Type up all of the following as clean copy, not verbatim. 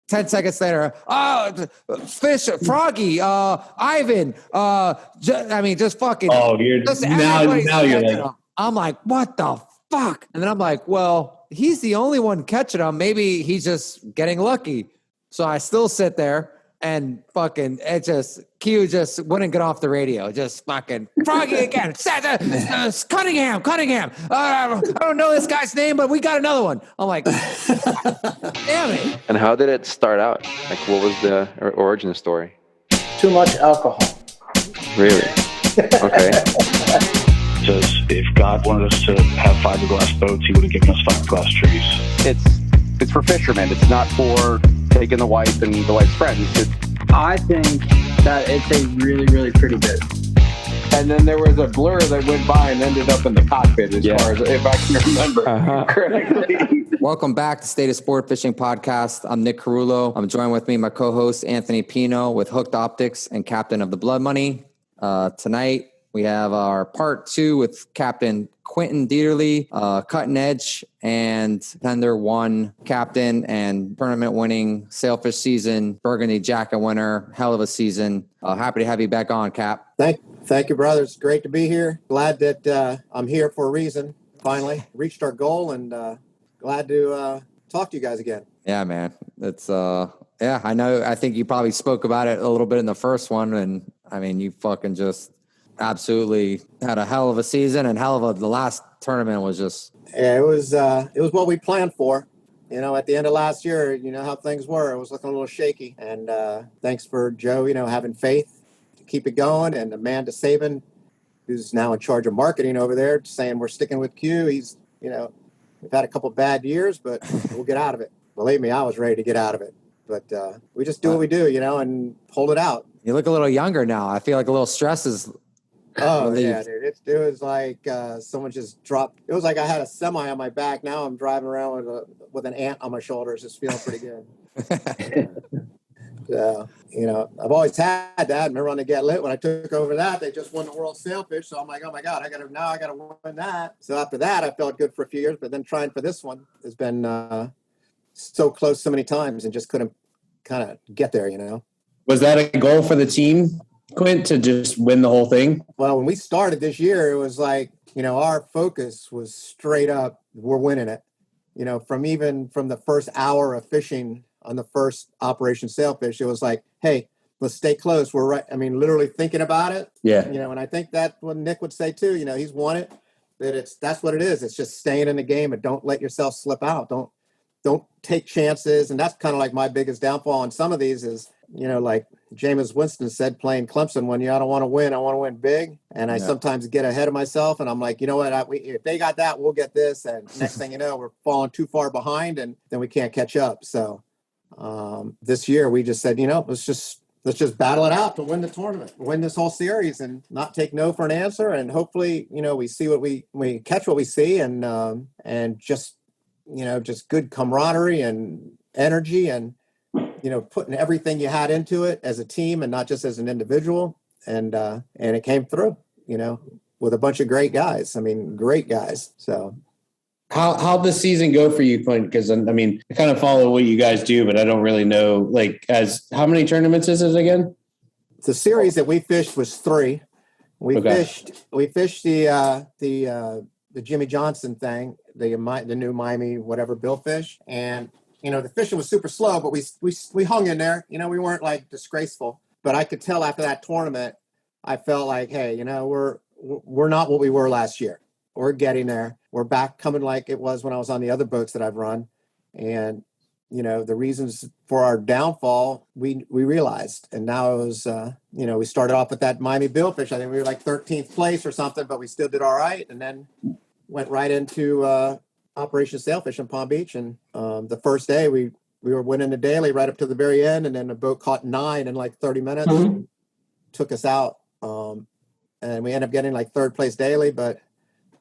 10 seconds later, Fish, Froggy, Ivan, just fucking. Oh, you're like, I'm like, what the fuck? And then I'm like, well, he's the only one catching them. Maybe he's just getting lucky. So I still sit there and fucking, Q just wouldn't get off the radio. Just fucking Froggy again. Cunningham. I don't know this guy's name, but we got another one. I'm like, damn it. And how did it start out? Like, what was the origin story? Too much alcohol. Really? Okay. Says if God wanted us to have fiberglass boats, he would have given us fiberglass trees. It's for fishermen. It's not for taking the wife and the wife's friends. I think that it's a really, really pretty bit. And then there was a blur that went by and ended up in the cockpit, as far as if I can remember correctly. Welcome back to State of Sport Fishing Podcast. I'm Nick Carullo. I'm joined with me, my co-host Anthony Pino with Hooked Optics and Captain of the Blood Money. Tonight, we have our part 2 with Captain Quinton Dieterle, Cutting Edge and Tender 1 captain and tournament winning Sailfish season, Burgundy jacket winner, hell of a season. Happy to have you back on, Cap. Thank you, brother. It's great to be here. Glad that I'm here for a reason. Finally reached our goal and glad to talk to you guys again. Yeah, man. It's I know. I think you probably spoke about it a little bit in the first one, and I mean, you fucking just absolutely had a hell of a season and the last tournament was just. Yeah, it was what we planned for. You know, at the end of last year, you know how things were. It was looking a little shaky, and thanks for Joe, having faith to keep it going, and Amanda Sabin, who's now in charge of marketing over there, saying we're sticking with Q. He's, we've had a couple bad years, but we'll get out of it. Believe me, I was ready to get out of it, but we just do what we do, and hold it out. You look a little younger now. I feel like a little stress is. Oh, yeah, dude. It was like someone just dropped. It was like I had a semi on my back. Now I'm driving around with an ant on my shoulders, just feeling pretty good. I've always had that. I remember on the Get Lit when I took over that, they just won the World Sailfish. So I'm like, oh my God, I got to win that. So after that, I felt good for a few years, but then trying for this one has been so close so many times and just couldn't kind of get there, Was that a goal for the team, Quint, to just win the whole thing? Well, when we started this year, it was like, our focus was straight up, we're winning it. From the first hour of fishing on the first Operation Sailfish, it was like, hey, let's stay close. We're right. I mean, literally thinking about it. Yeah. And I think that's what Nick would say too. He's won it. That's what it is. It's just staying in the game and don't let yourself slip out. Don't take chances. And that's kind of like my biggest downfall on some of these is, like Jameis Winston said, playing Clemson one year, I don't want to win. I want to win big. And I sometimes get ahead of myself and I'm like, you know what? If they got that, we'll get this. And next thing you know, we're falling too far behind and then we can't catch up. So this year we just said, let's just battle it out to win the tournament, win this whole series and not take no for an answer. And hopefully, we see what we catch what we see and just good camaraderie and energy and, putting everything you had into it as a team and not just as an individual. And it came through, with a bunch of great guys. I mean, great guys. So how'd the season go for you, Quint? Because I kind of follow what you guys do, but I don't really know, how many tournaments is it again? The series that we fished was 3. We fished the Jimmy Johnson thing, the new Miami, whatever, Billfish. And, the fishing was super slow, but we hung in there. We weren't like disgraceful, but I could tell after that tournament, I felt like, hey, we're not what we were last year. We're getting there. We're back coming like it was when I was on the other boats that I've run. And, the reasons for our downfall, we realized. And now it was, we started off with that Miami Billfish. I think we were like 13th place or something, but we still did all right. And then went right into Operation Sailfish in Palm Beach. And the first day we were winning the daily right up to the very end. And then the boat caught 9 in like 30 minutes, and took us out. And we ended up getting like 3rd place daily. But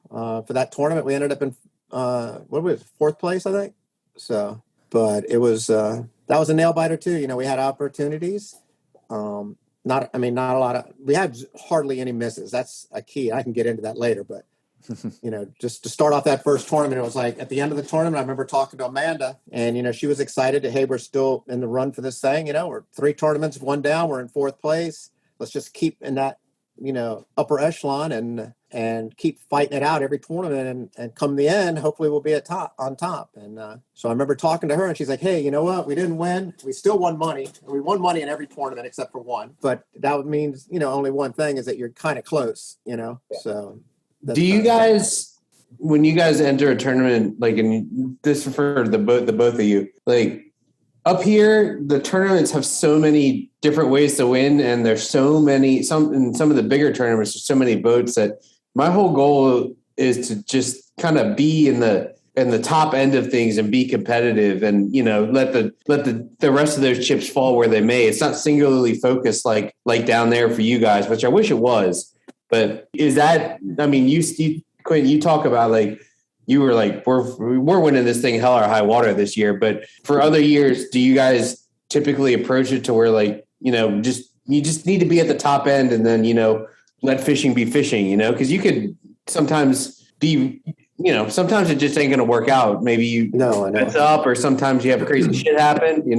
for that tournament, we ended up in, 4th place, I think. So, but it was, that was a nail biter too. We had opportunities. Not a lot of, we had hardly any misses. That's a key. I can get into that later, but just to start off that first tournament, it was like at the end of the tournament, I remember talking to Amanda, and, she was excited to, hey, we're still in the run for this thing. We're 3 tournaments, 1 down. We're in 4th place. Let's just keep in that, upper echelon and keep fighting it out every tournament. And come the end, hopefully we'll be on top. And so I remember talking to her, and she's like, hey, you know what? We didn't win. We still won money. We won money in every tournament except for one. But that means, only one thing is that you're kind of close, So do you guys, when you guys enter a tournament, like, and this is for the both of you, like, up here, the tournaments have so many different ways to win, and there's so many, in some of the bigger tournaments, there's so many boats that my whole goal is to just kind of be in the top end of things and be competitive, and let the rest of those chips fall where they may. It's not singularly focused like down there for you guys, which I wish it was. But is that? I mean, Quinton, you talk about like. You were like, we're winning this thing hell or high water this year. But for other years, do you guys typically approach it to where like, you just need to be at the top end, and then, let fishing be fishing, because you could sometimes be, sometimes it just ain't going to work out. Maybe you mess up, or sometimes you have crazy shit happen,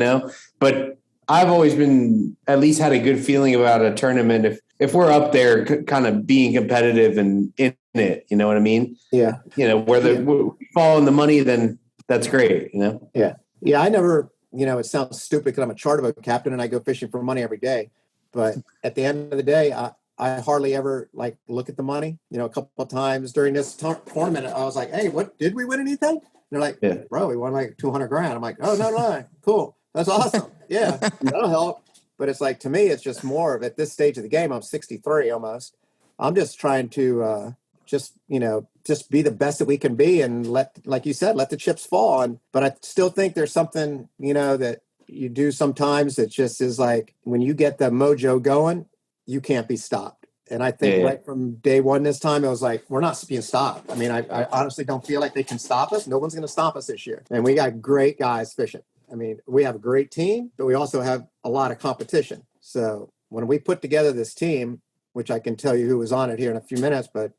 but I've always been at least had a good feeling about a tournament. If we're up there kind of being competitive and in it, you know what I mean? Yeah. Where we fall in the money, then that's great, Yeah. Yeah. I never, it sounds stupid because I'm a charter boat captain and I go fishing for money every day. But at the end of the day, I hardly ever like look at the money. A couple of times during this tournament, I was like, hey, did we win anything? And they're like, bro, we won like $200,000. I'm like, oh, no, cool. That's awesome. Yeah, that'll help. But it's like, to me, it's just more of at this stage of the game, I'm 63 almost. I'm just trying to just be the best that we can be, and like you said, let the chips fall. But I still think there's something, that you do sometimes that just is like, when you get the mojo going, you can't be stopped. And I think right from day one this time, it was like, we're not being stopped. I mean, I honestly don't feel like they can stop us. No one's going to stop us this year. And we got great guys fishing. I mean, we have a great team, but we also have a lot of competition. So when we put together this team, which I can tell you who was on it here in a few minutes, but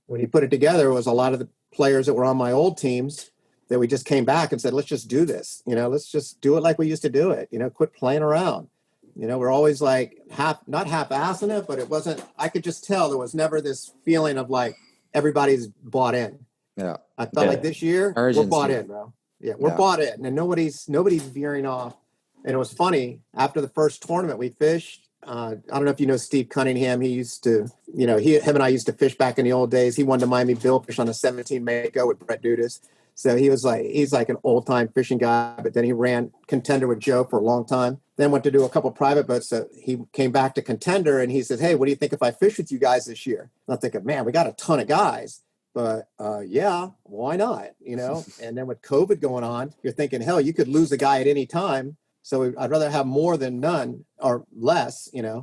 when you put it together, it was a lot of the players that were on my old teams that we just came back and said, let's just do this. Let's just do it like we used to do it. Quit playing around. We're always like not half-assing it, but it wasn't, I could just tell there was never this feeling of like everybody's bought in. Yeah. I felt like this year, Urgency. we're bought in, bro. Yeah, we're bought in, and nobody's veering off. And it was funny, after the first tournament we fished, I don't know if you know Steve Cunningham. He used to, him and I used to fish back in the old days. He won the Miami Billfish on a 17 Mako with Brett Dudas. So he's like an old time fishing guy, but then he ran Contender with Joe for a long time. Then went to do a couple private boats. So he came back to Contender, and he said, hey, what do you think if I fish with you guys this year? And I'm thinking, man, we got a ton of guys. But yeah, why not? And then with COVID going on, you're thinking, hell, you could lose a guy at any time. So I'd rather have more than none or less, Yeah.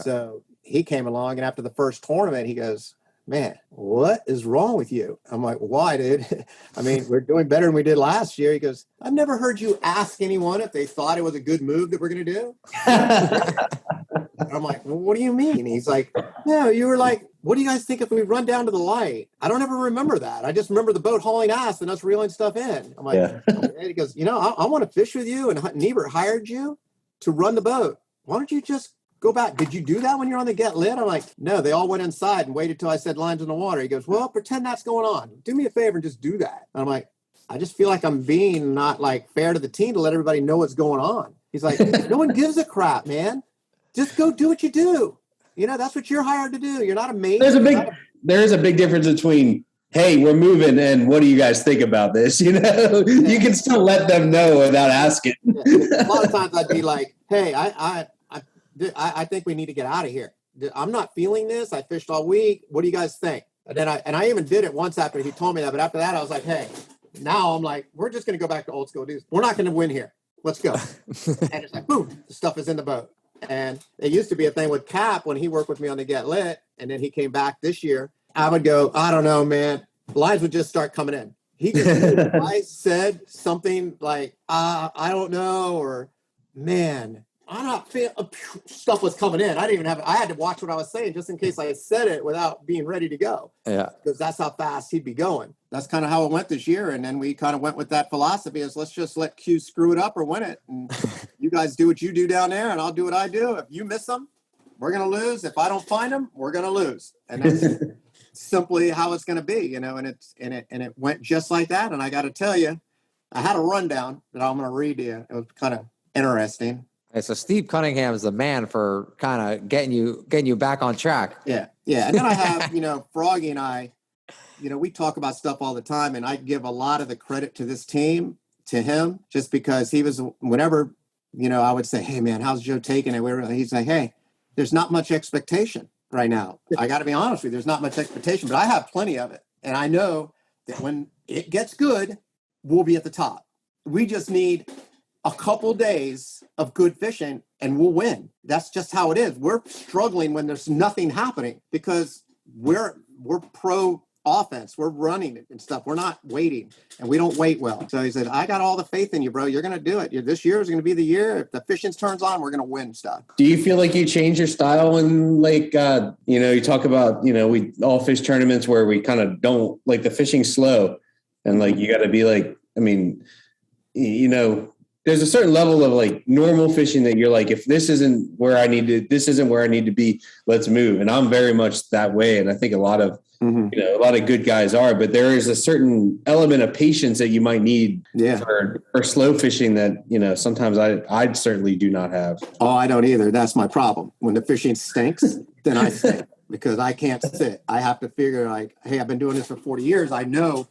So he came along, and after the first tournament, he goes, man, what is wrong with you? I'm like, why, dude? I mean, we're doing better than we did last year. He goes, I've never heard you ask anyone if they thought it was a good move that we're going to do. I'm like, well, what do you mean? He's like, no, you were like, what do you guys think if we run down to the light? I don't ever remember that. I just remember the boat hauling ass and us reeling stuff in. I'm like, okay. He goes, I want to fish with you, and Niebert hired you to run the boat. Why don't you just go back? Did you do that when you're on the Get Lit? I'm like, no, they all went inside and waited till I said lines in the water. He goes, well, pretend that's going on. Do me a favor and just do that. And I'm like, I just feel like I'm being not like fair to the team to let everybody know what's going on. He's like, no one gives a crap, man. Just go do what you do. That's what you're hired to do. You're not a mate. There is a big difference between, hey, we're moving, and what do you guys think about this? You can still let them know without asking. A lot of times I'd be like, hey, I think we need to get out of here. I'm not feeling this. I fished all week. What do you guys think? And then I even did it once after he told me that. But after that, I was like, hey, now I'm like, we're just going to go back to old school dudes. We're not going to win here. Let's go. And it's like, boom, the stuff is in the boat. And it used to be a thing with Cap when he worked with me on the Get Lit. And then he came back this year. I would go, I don't know, man. Lines would just start coming in. He just, I said something like, I don't know, or man, I'm not stuff was coming in. I didn't even I had to watch what I was saying just in case I said it without being ready to go. Yeah. Because that's how fast he'd be going. That's kind of how it went this year. And then we kind of went with that philosophy is let's just let Q screw it up or win it. And you guys do what you do down there and I'll do what I do. If you miss them, we're going to lose. If I don't find them, we're going to lose. And that's simply how it's going to be, you know, and it went just like that. And I got to tell you, I had a rundown that I'm going to read to you. It was kind of interesting. Okay, so Steve Cunningham is the man for kind of getting you back on track. Yeah. Yeah. And then I have, you know, Froggy and I, you know, we talk about stuff all the time and I give a lot of the credit to this team, to him, just because he was, whenever, you know, I would say, hey man, how's Joe taking it? He's like, hey, there's not much expectation right now. I got to be honest with you. There's not much expectation, but I have plenty of it. And I know that when it gets good, we'll be at the top. We just need a couple days of good fishing and we'll win. That's just how it is. We're struggling when there's nothing happening because we're pro offense. We're running it and stuff. We're not waiting and we don't wait well. So he said, I got all the faith in you, bro. You're going to do it. This year is going to be the year. If the fishing turns on, we're going to win stuff. Do you feel like you change your style when like, you know, you talk about, you know, we all fish tournaments where we kind of don't like the fishing slow and like, you got to be like, I mean, you know, there's a certain level of like normal fishing that you're like, if this isn't where I need to be, let's move. And I'm very much that way. And I think a lot of, you know, a lot of good guys are, but there is a certain element of patience that you might need for slow fishing that, you know, sometimes I certainly do not have. Oh, I don't either. That's my problem. When the fishing stinks, then I stink because I can't sit. I have to figure like, hey, I've been doing this for 40 years. I know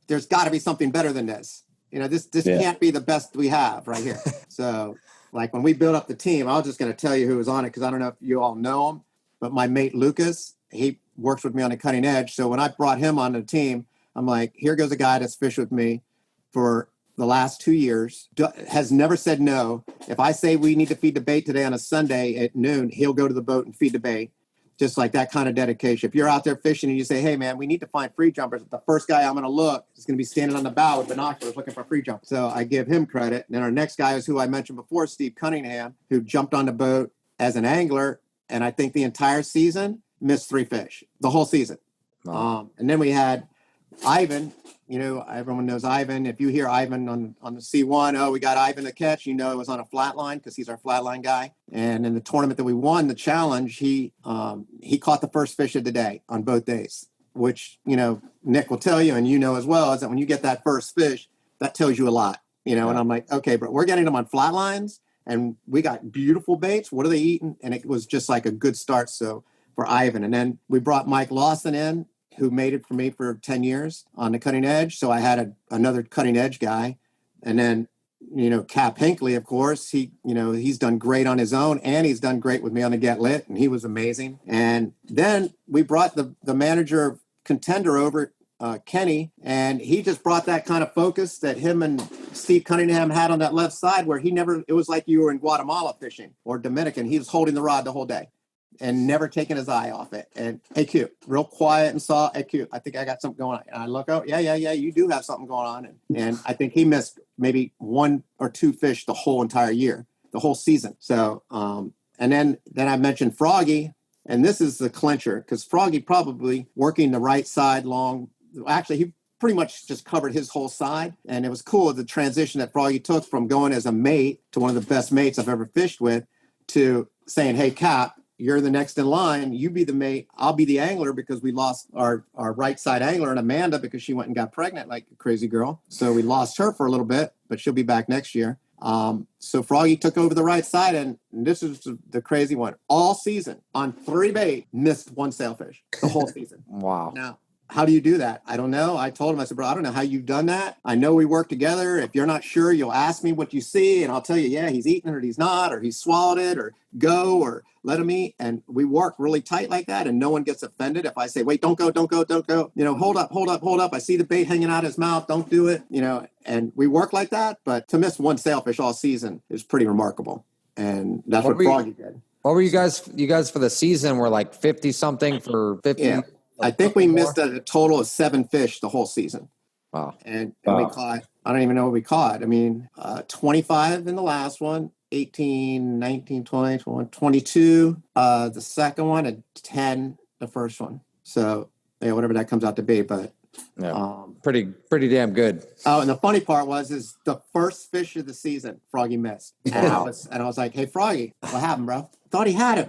there's got to be something better than this. You know, this can't be the best we have right here. So like when we built up the team, I was just going to tell you who was on it because I don't know if you all know him, but my mate Lucas, he works with me on the cutting edge. So when I brought him on the team, I'm like, here goes a guy that's fished with me for the last 2 years, has never said no. If I say we need to feed the bait today on a Sunday at noon, he'll go to the boat and feed the bait. Just like that kind of dedication. If you're out there fishing and you say, hey, man, we need to find free jumpers, the first guy I'm going to look is going to be standing on the bow with binoculars looking for free jumpers. So I give him credit. And then our next guy is who I mentioned before, Steve Cunningham, who jumped on the boat as an angler. And I think the entire season missed 3 fish, the whole season. Wow. And then we had Ivan. You know, everyone knows Ivan. If you hear Ivan on the C1, oh, we got Ivan to catch, you know it was on a flat line because he's our flat line guy. And in the tournament that we won, the challenge, he caught the first fish of the day on both days, which, you know, Nick will tell you, and you know as well, is that when you get that first fish, that tells you a lot, you know. Yeah. And I'm like, okay, but we're getting them on flat lines, and we got beautiful baits. What are they eating? And it was just like a good start so for Ivan. And then we brought Mike Lawson in, who made it for me for 10 years on the cutting edge. So I had another cutting edge guy. And then, you know, Cap Hinckley, of course, he's done great on his own and he's done great with me on the Get Lit. And he was amazing. And then we brought the manager of Contender over, Kenny, and he just brought that kind of focus that him and Steve Cunningham had on that left side where it was like you were in Guatemala fishing or Dominican. He was holding the rod the whole day and never taking his eye off it. And hey, Q, real quiet and soft. Hey, Q, I think I got something going on. And I look out, yeah, you do have something going on. And I think he missed maybe 1 or 2 fish the whole entire year, the whole season. So, and then I mentioned Froggy, and this is the clincher because Froggy probably working the right side long. Actually, he pretty much just covered his whole side. And it was cool, the transition that Froggy took from going as a mate to one of the best mates I've ever fished with to saying, hey, Cap, you're the next in line. You be the mate. I'll be the angler because we lost our right side angler and Amanda because she went and got pregnant like a crazy girl. So we lost her for a little bit, but she'll be back next year. So Froggy took over the right side, and this is the crazy one. All season on 3 bait, missed 1 sailfish the whole season. Wow. Now, how do you do that? I don't know. I told him, I said, bro, I don't know how you've done that. I know we work together. If you're not sure, you'll ask me what you see, and I'll tell you, yeah, he's eating it or he's not, or he's swallowed it, or go, or let him eat. And we work really tight like that, and no one gets offended if I say, wait, don't go. You know, hold up. I see the bait hanging out his mouth. Don't do it. You know, and we work like that. But to miss 1 sailfish all season is pretty remarkable. And that's what Froggy did. What were you guys for the season were like 50 something for 50? Yeah. I think we missed a total of 7 fish the whole season. Wow. And we caught, I don't even know what we caught. I mean, 25 in the last one, 18, 19, 20, 21, 22, the second one, and 10, the first one. So, yeah, whatever that comes out to be. But yeah, pretty damn good. oh, and the funny part is the first fish of the season, Froggy missed. And I was like, hey, Froggy, what happened, bro? I thought he had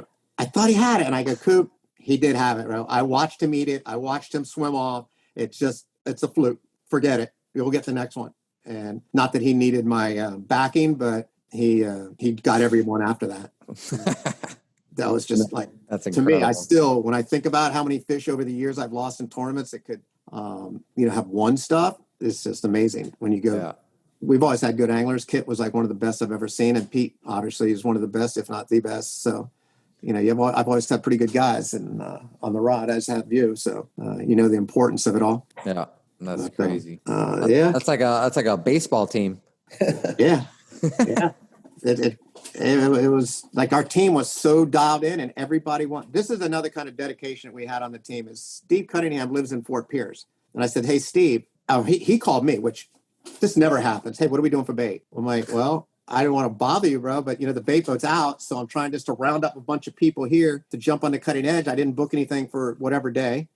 it. And I go, Coop, he did have it, bro. I watched him eat it. I watched him swim off. It's a fluke. Forget it. We'll get the next one. And not that he needed my backing, but he got everyone after that. That was just like, that's incredible. To me, I still, when I think about how many fish over the years I've lost in tournaments that could, have won stuff, it's just amazing. When you go, we've always had good anglers. Kit was like one of the best I've ever seen. And Pete, obviously, is one of the best, if not the best. So, I've always had pretty good guys and on the rod, as have you. So, the importance of it all. Yeah, that's crazy. That's like a baseball team. Yeah. It was like our team was so dialed in, and everybody this is another kind of dedication that we had on the team. Is Steve Cunningham lives in Fort Pierce, and I said, hey, Steve, he called me, which this never happens. Hey, what are we doing for bait? I'm like, well, I don't want to bother you, bro, but the bait boat's out, so I'm trying just to round up a bunch of people here to jump on the cutting edge. I didn't book anything for whatever day,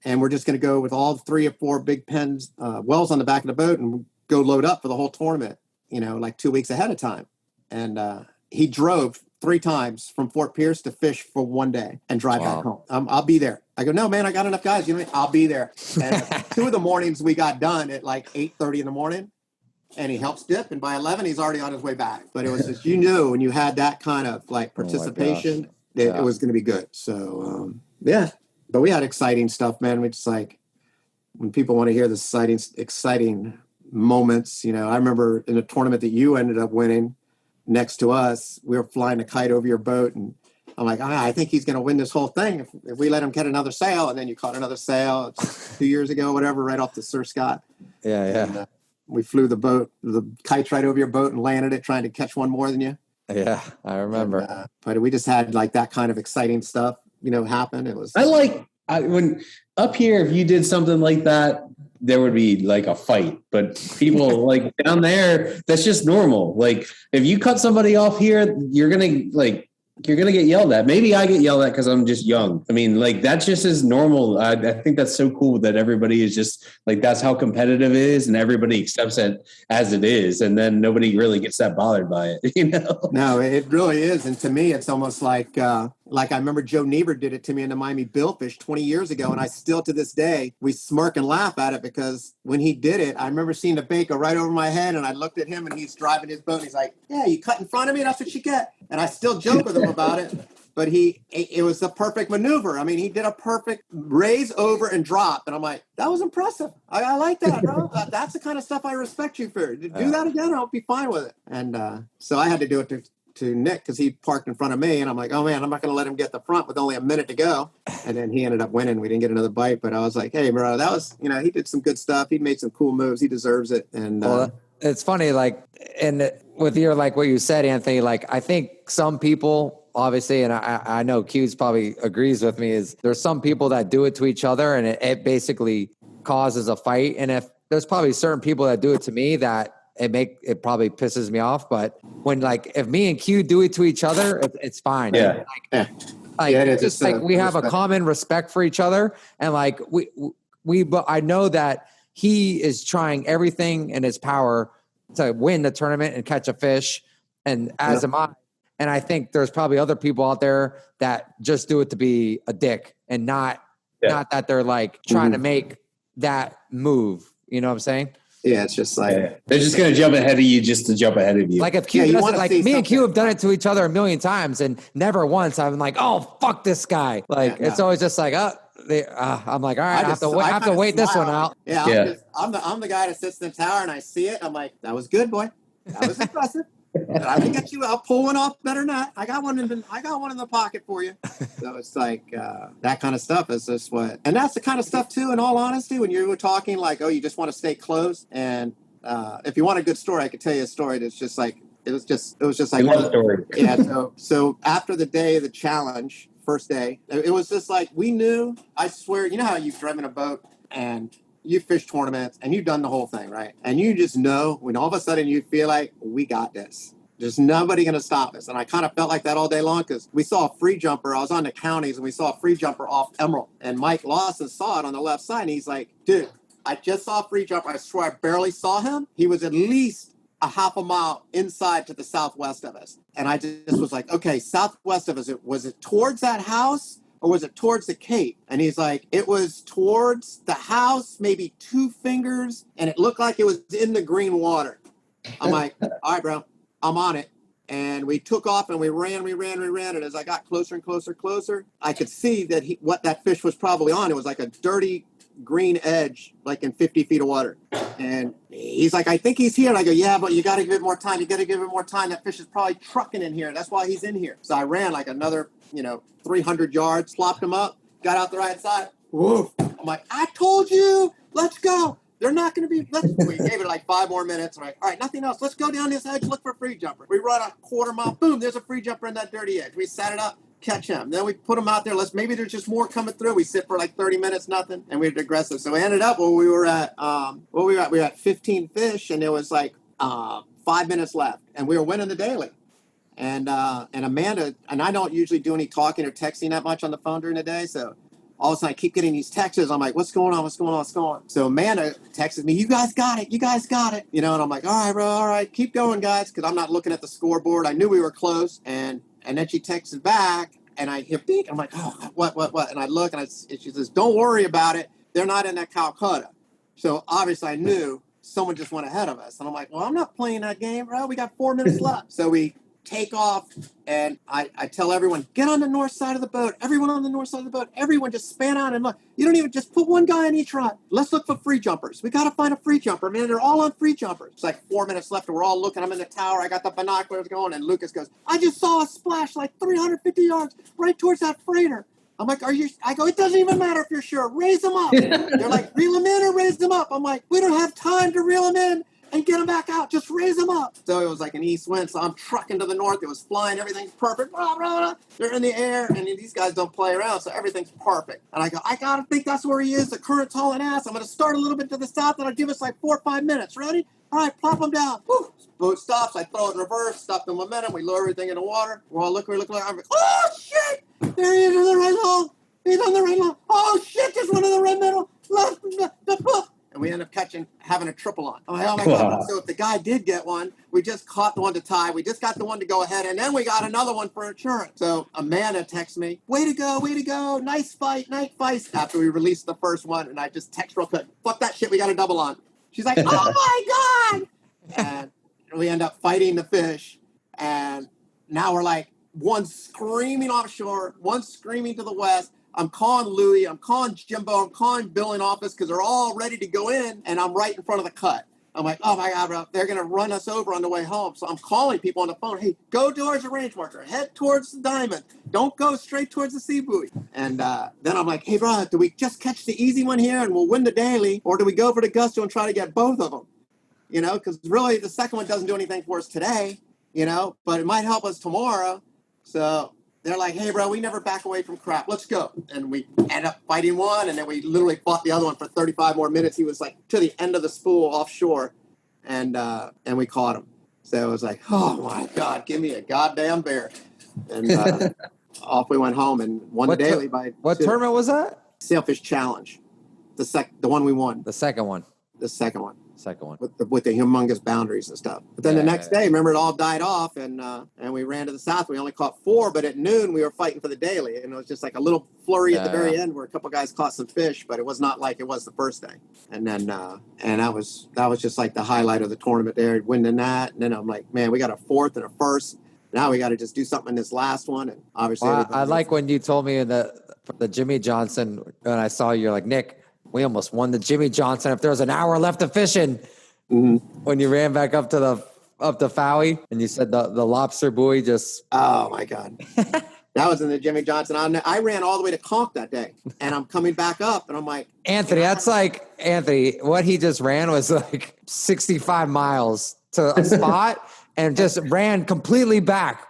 and we're just going to go with all 3 or 4 big pens, wells on the back of the boat, and go load up for the whole tournament, like 2 weeks ahead of time. And he drove 3 times from Fort Pierce to fish for 1 day and drive back home. I'll be there. I go, no, man, I got enough guys. I'll be there. And 2 of the mornings we got done at like 8:30 in the morning, and he helps dip. And by 11, he's already on his way back. But it was just, when you had that kind of like participation, it was going to be good. So, but we had exciting stuff, man. We just like, when people want to hear the exciting moments, I remember in a tournament that you ended up winning, next to us, we were flying a kite over your boat, and I'm like, I think he's going to win this whole thing if we let him get another sail. And then you caught another sail 2 years ago, whatever, right off the Sir Scott. Yeah. And, we flew the kites right over your boat and landed it, trying to catch one more than you. Yeah, I remember. And, but we just had like that kind of exciting stuff, happen. It was. When up here, if you did something like that, there would be like a fight, but people like down there, that's just normal. Like if you cut somebody off here, you're going to get yelled at. Maybe I get yelled at because I'm just young. I mean, like that just is normal. I think that's so cool that everybody is just like, that's how competitive it is, and everybody accepts it as it is. And then nobody really gets that bothered by it, No, it really is. And to me, it's almost like I remember Joe Niebuhr did it to me in the Miami Billfish 20 years ago. And I still, to this day, we smirk and laugh at it, because when he did it, I remember seeing the bait go right over my head, and I looked at him, and he's driving his boat, and he's like, yeah, you cut in front of me, that's what you get. And I still joke with him about it, but it was a perfect maneuver. I mean, he did a perfect raise over and drop, and I'm like, that was impressive. I like that, bro. That's the kind of stuff I respect you for. Do that again, I'll be fine with it. And so I had to do it to Nick, because he parked in front of me, and I'm like, oh man, I'm not going to let him get the front with only a minute to go. And then he ended up winning. We didn't get another bite, but I was like, hey, bro, that was, he did some good stuff. He made some cool moves. He deserves it. And it's funny, like, and with your, like what you said, Anthony, like, I think some people, obviously, and I know Q's probably agrees with me, is there's some people that do it to each other, and it basically causes a fight. And if there's probably certain people that do it to me that it probably pisses me off. But when, like, if me and Q do it to each other, it's fine. Yeah. It's just like we have a common respect for each other. And like but I know that he is trying everything in his power to win the tournament and catch a fish. And as am I. And I think there's probably other people out there that just do it to be a dick, and not that they're like trying to make that move. You know what I'm saying? Yeah, it's just like they're just going to jump ahead of you just to jump ahead of you. Like if Q does it, like me and Q have done it to each other a million times, and never once I'm like, oh, fuck this guy. Like it's always just like, I'm like, all right, I have to wait this one out. Yeah. I'm the guy that sits in the tower, and I see it. I'm like, that was good, boy. That was impressive. I can get you. I'll pull one off better than that. I got one in the pocket for you. So it's like that kind of stuff is just what, and that's the kind of stuff too. In all honesty, when you were talking like, oh, you just want to stay close, and if you want a good story, I could tell you a story that's just like it was just like one story. Yeah. So after the day of the challenge, first day, it was just like we knew. I swear, you know how you've driven a boat and you fish tournaments and you've done the whole thing, right? And you just know when all of a sudden you feel like we got this. There's nobody going to stop us. And I kind of felt like that all day long because we saw a free jumper. I was on the counties and we saw a free jumper off Emerald. And Mike Lawson saw it on the left side. And he's like, dude, I just saw a free jumper. I swear I barely saw him. He was at least a half a mile inside to the southwest of us. And I just was like, okay, southwest of us, was it towards that house or was it towards the Cape? And he's like, it was towards the house, maybe 2 fingers. And it looked like it was in the green water. I'm like, all right, bro. I'm on it. And we took off and we ran. And as I got closer and closer, I could see that what that fish was probably on. It was like a dirty green edge, like in 50 feet of water. And he's like, I think he's here. And I go, yeah, but you got to give it more time. That fish is probably trucking in here. That's why he's in here. So I ran like another, 300 yards, plopped him up, got out the right side. Woof. I'm like, I told you, let's go. They're not going to be, we gave it like 5 more minutes. I'm like, all right, nothing else. Let's go down this edge, look for a free jumper. We run a quarter mile, boom, there's a free jumper in that dirty edge. We set it up, catch him. Then we put him out there. Maybe there's just more coming through. We sit for like 30 minutes, nothing, and we're aggressive. So we ended up when we were at, we were at 15 fish, and there was like 5 minutes left, and we were winning the daily. And Amanda, and I don't usually do any talking or texting that much on the phone during the day, so all of a sudden I keep getting these texts. I'm like, what's going on? So Amanda texted me, you guys got it. And I'm like, all right, bro, all right, keep going, guys, because I'm not looking at the scoreboard. I knew we were close. And then she texted back, and I hear beep. I'm like, oh, what? And I look, and she says, don't worry about it. They're not in that Calcutta. So obviously I knew someone just went ahead of us. And I'm like, well, I'm not playing that game, bro. We got 4 minutes left. So we take off, and I tell everyone, get on the north side of the boat. Everyone on the north side of the boat. Everyone just span out and look. You don't even just put one guy on each rod. Let's look for free jumpers. We got to find a free jumper, man. They're all on free jumpers. It's like 4 minutes left, and we're all looking. I'm in the tower. I got the binoculars going, and Lucas goes, I just saw a splash like 350 yards right towards that freighter. I'm like, I go, it doesn't even matter if you're sure. Raise them up. They're like, reel them in or raise them up. I'm like, we don't have time to reel them in and get them back out. Just raise them up. So it was like an east wind. So I'm trucking to the north. It was flying. Everything's perfect. Blah, blah, blah. They're in the air, and these guys don't play around, so everything's perfect. And I go, I got to think that's where he is. The current's hauling ass. I'm going to start a little bit to the south, and I'll give us like 4 or 5 minutes. Ready? All right, plop them down. Woo. Boat stops. I throw it in reverse, stop the momentum. We lower everything in the water. We're all looking. I'm like, oh, shit. There he is in the right hole. He's on the right hole. Oh, shit. There's one in the right middle. Left. And we end up having a triple on. I'm like, oh my God. So if the guy did get one, we just caught the one to tie. We just got the one to go ahead. And then we got another one for insurance. So Amanda texts me, way to go. Nice fight. After we released the first one. And I just text real quick, fuck that shit. We got a double on. She's like, oh my God. And we end up fighting the fish. And now we're like, one screaming offshore, one screaming to the west. I'm calling Louie, I'm calling Jimbo, I'm calling Bill in office because they're all ready to go in, and I'm right in front of the cut. I'm like, oh my God, bro, they're going to run us over on the way home. So I'm calling people on the phone, hey, go towards the range marker, head towards the diamond. Don't go straight towards the sea buoy. And then I'm like, hey, bro, do we just catch the easy one here and we'll win the daily, or do we go for the gusto and try to get both of them? Because really the second one doesn't do anything for us today, but it might help us tomorrow. So they're like, hey, bro, we never back away from crap. Let's go. And we end up fighting one, and then we literally fought the other one for 35 more minutes. He was like to the end of the spool offshore, and we caught him. So it was like, oh, my God, give me a goddamn bear. And off we went home and won the daily by What tournament was that? Sailfish Challenge. The one we won. The second one. With the humongous boundaries and stuff. But then the next day, remember, it all died off, and we ran to the south. We only caught 4, but at noon we were fighting for the daily, and it was just like a little flurry at the very end where a couple guys caught some fish, but it was not like it was the first day. And then and that was just like the highlight of the tournament there, winning that. And then I'm like, man, we got a 4th and a 1st. Now we got to just do something in this last one, and obviously. Well, I like when you told me in the Jimmy Johnson, when I saw you, you're like, Nick, we almost won the Jimmy Johnson if there was an hour left of fishing. Mm-hmm. When you ran back up to Fowey, and you said the lobster buoy just. Oh my God. That was in the Jimmy Johnson. I ran all the way to Conch that day, and I'm coming back up, and I'm like, Anthony, Anthony, what he just ran was like 65 miles to a spot and just ran completely back.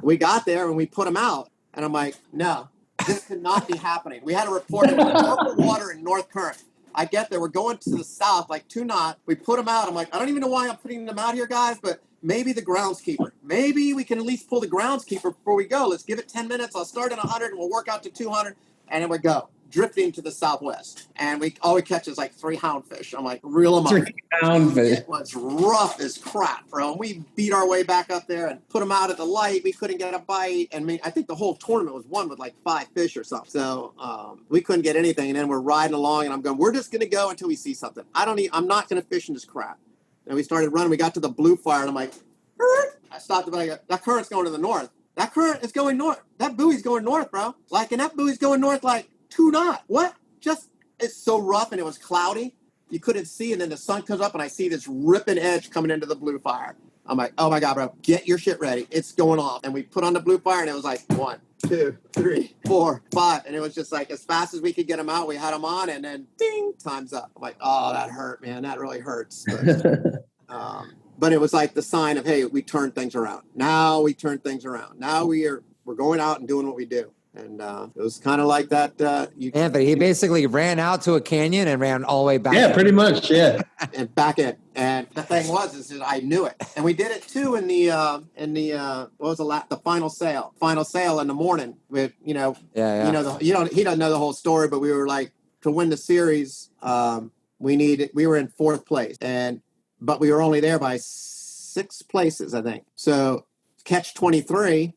We got there and we put him out, and I'm like, no. This could not be happening. We had a report of purple water in North Current. I get there. We're going to the south, like 2 knots. We put them out. I'm like, I don't even know why I'm putting them out here, guys, but maybe the groundskeeper. Maybe we can at least pull the groundskeeper before we go. Let's give it 10 minutes. I'll start at 100 and we'll work out to 200. And then we go. Drifting to the southwest. And all we catch is like 3 houndfish. I'm like, reel them up. 3 houndfish. It was rough as crap, bro. And we beat our way back up there and put them out at the light. We couldn't get a bite. And I think the whole tournament was won with like 5 fish or something. So we couldn't get anything. And then we're riding along and I'm going, we're just going to go until we see something. I'm not going to fish in this crap. And we started running. We got to the blue fire and I'm like, I stopped. But I go, that current's going to the north. That current is going north. That buoy's going north, bro. Like, and that buoy's going north like 2 knots. What? Just, it's so rough and it was cloudy. You couldn't see. And then the sun comes up and I see this ripping edge coming into the blue fire. I'm like, oh my God, bro, get your shit ready. It's going off. And we put on the blue fire and it was like 1, 2, 3, 4, 5. And it was just like, as fast as we could get them out, we had them on and then ding, time's up. I'm like, oh, that hurt, man. That really hurts. But it was like the sign of, hey, we turned things around. Now we turn things around. Now we're going out and doing what we do. And it was kind of like that. Anthony, he basically ran out to a canyon and ran all the way back. Yeah, pretty much. Yeah. And back in. And the thing is that I knew it. And we did it too in the what was the final sail in the morning with, he doesn't know the whole story, but we were like, to win the series, we were in 4th place but we were only there by 6 places, I think. So catch 23,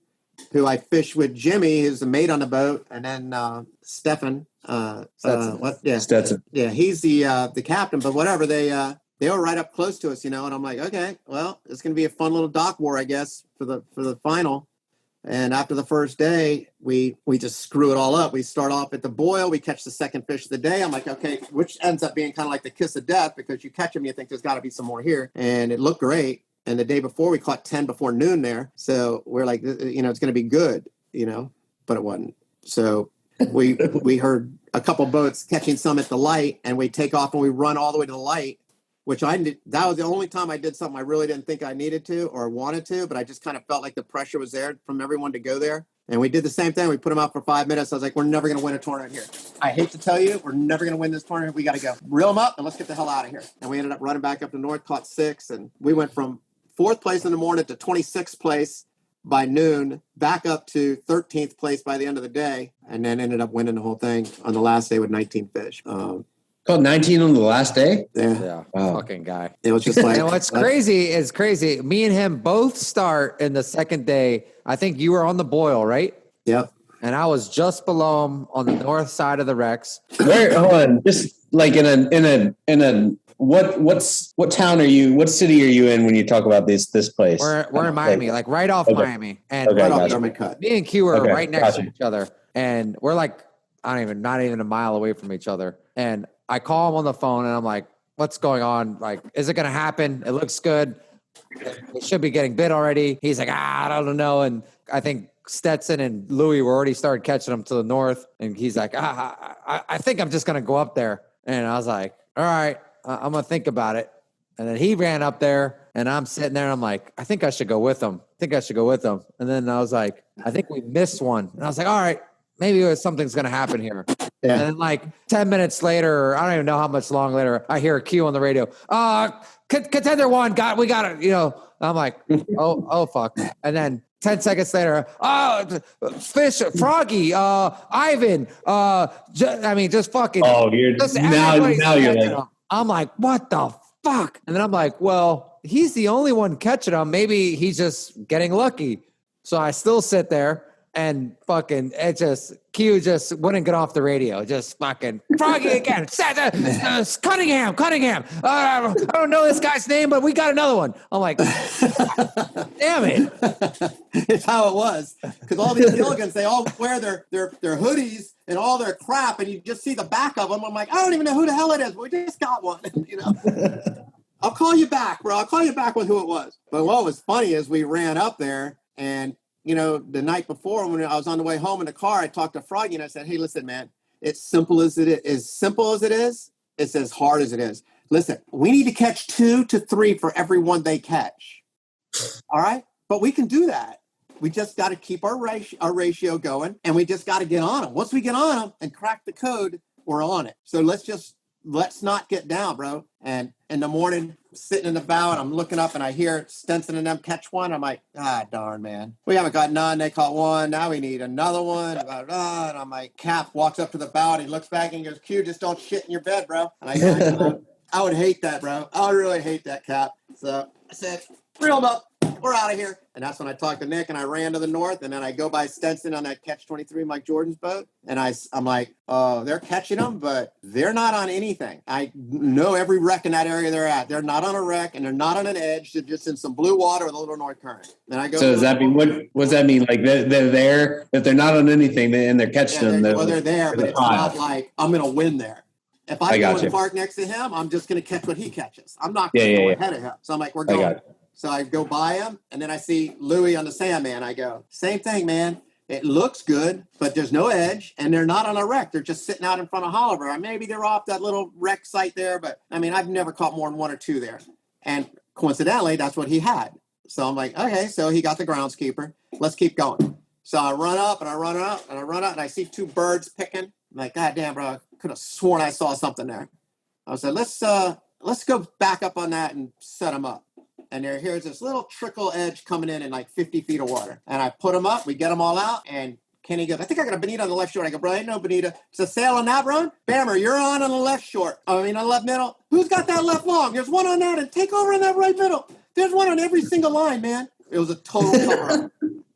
who I fished with Jimmy, who's the mate on the boat, and then Stefan. Stetson. Yeah, he's the captain. But whatever, they were right up close to us, And I'm like, okay, well, it's going to be a fun little dock war, I guess, for the final. And after the first day, we just screw it all up. We start off at the boil. We catch the second fish of the day. I'm like, okay, which ends up being kind of like the kiss of death because you catch them, you think there's got to be some more here. And it looked great. And the day before, we caught 10 before noon there. So we're like, it's going to be good, but it wasn't. So we heard a couple boats catching some at the light, and we take off and we run all the way to the light, which that was the only time I did something I really didn't think I needed to or wanted to, but I just kind of felt like the pressure was there from everyone to go there. And we did the same thing. We put them out for 5 minutes. I was like, we're never going to win a tournament here. I hate to tell you, we're never going to win this tournament. We got to go. Reel them up and let's get the hell out of here. And we ended up running back up to north, caught 6, and we went from 4th place in the morning to 26th place by noon, back up to 13th place by the end of the day, and then ended up winning the whole thing on the last day with 19 fish. Caught 19 on the last day? Yeah. Wow. Fucking guy. It was just like... And what's crazy is crazy. Me and him both start in the second day. I think you were on the boil, right? Yep. And I was just below him on the north side of the Rex. Where? Hold on. Just like in a what town are you? What city are you in when you talk about this place? We're in Miami, like right off Miami, and okay, right gotcha. off me and Q are right next to each other, and we're like not even a mile away from each other. And I call him on the phone, and I'm like, "What's going on? Like, is it going to happen? It looks good. It should be getting bit already." He's like, "I don't know," and I think Stetson and Louie were already started catching them to the north, and he's like, I think I'm just going to go up there," and I was like, "All right." I'm going to think about it. And then he ran up there and I'm sitting there and I'm like, I think I should go with him. And then I was like, I think we missed one. And I was like, all right, maybe something's going to happen here. Yeah. And then like 10 minutes later, I don't even know how much long later, I hear a cue on the radio. Contender 1, we got it. I'm like, oh, fuck. And then 10 seconds later, fish, Froggy, Ivan, just fucking. Oh, now you're like. I'm like, what the fuck? And then I'm like, well, he's the only one catching them. Maybe he's just getting lucky. So I still sit there and fucking, Q just wouldn't get off the radio. Just fucking, Froggy again. Cunningham. I don't know this guy's name, but we got another one. I'm like, damn it. It's how it was. Because all these Gilligans, they all wear their hoodies and all their crap, and you just see the back of them. I'm like, I don't even know who the hell it is. We just got one, I'll call you back, bro. I'll call you back with who it was. But what was funny is we ran up there, and the night before when I was on the way home in the car, I talked to Froggy and I said, hey, listen, man, it's simple as it is, it's as hard as it is. Listen, we need to catch 2 to 3 for every one they catch. All right? But we can do that. We just got to keep our ratio going, and we just got to get on them. Once we get on them and crack the code, we're on it. So let's just let's not get down, bro. And in the morning, sitting in the bow, and I'm looking up, and I hear Stenson and them catch one. I'm like, darn, man. We haven't got none. They caught one. Now we need another one. And I'm like, Cap walks up to the bow, and he looks back and he goes, Q, just don't shit in your bed, bro. And I would hate that, bro. I would really hate that, Cap. So I said, reel them up. We're out of here. And that's when I talked to Nick, and I ran to the north, and then I go by Stenson on that Catch 23 Mike Jordan's boat. And I'm like, oh, they're catching them, but they're not on anything. I know every wreck in that area they're at. They're not on a wreck, and they're not on an edge. They're just in some blue water with a little north current. And I go. So does that mean what's that mean? Like they're there, if they're not on anything, and they're catching them. They're there, but it's not like I'm going to win there. If I go and park next to him, I'm just going to catch what he catches. I'm not going to go ahead of him. So I'm like, we're going. So I go by him, and then I see Louie on the Sandman. I go, same thing, man. It looks good, but there's no edge, and they're not on a wreck. They're just sitting out in front of Holliver. Maybe they're off that little wreck site there, but, I mean, I've never caught more than one or two there. And coincidentally, that's what he had. So I'm like, okay, so he got the groundskeeper. Let's keep going. So I run up, and I run up, and I run up, and I see two birds picking. I'm like, God damn, bro, I could have sworn I saw something there. I said, let's go back up on that and set them up. And here's this little trickle edge coming in like 50 feet of water. And I put them up. We get them all out. And Kenny goes, I think I got a bonita on the left shore. I go, bro, ain't no bonita. It's a sail on that run. Bammer, you're on the left shore. On the left middle. Who's got that left long? There's one on that. And take over on that right middle. There's one on every single line, man. It was a total cover-up.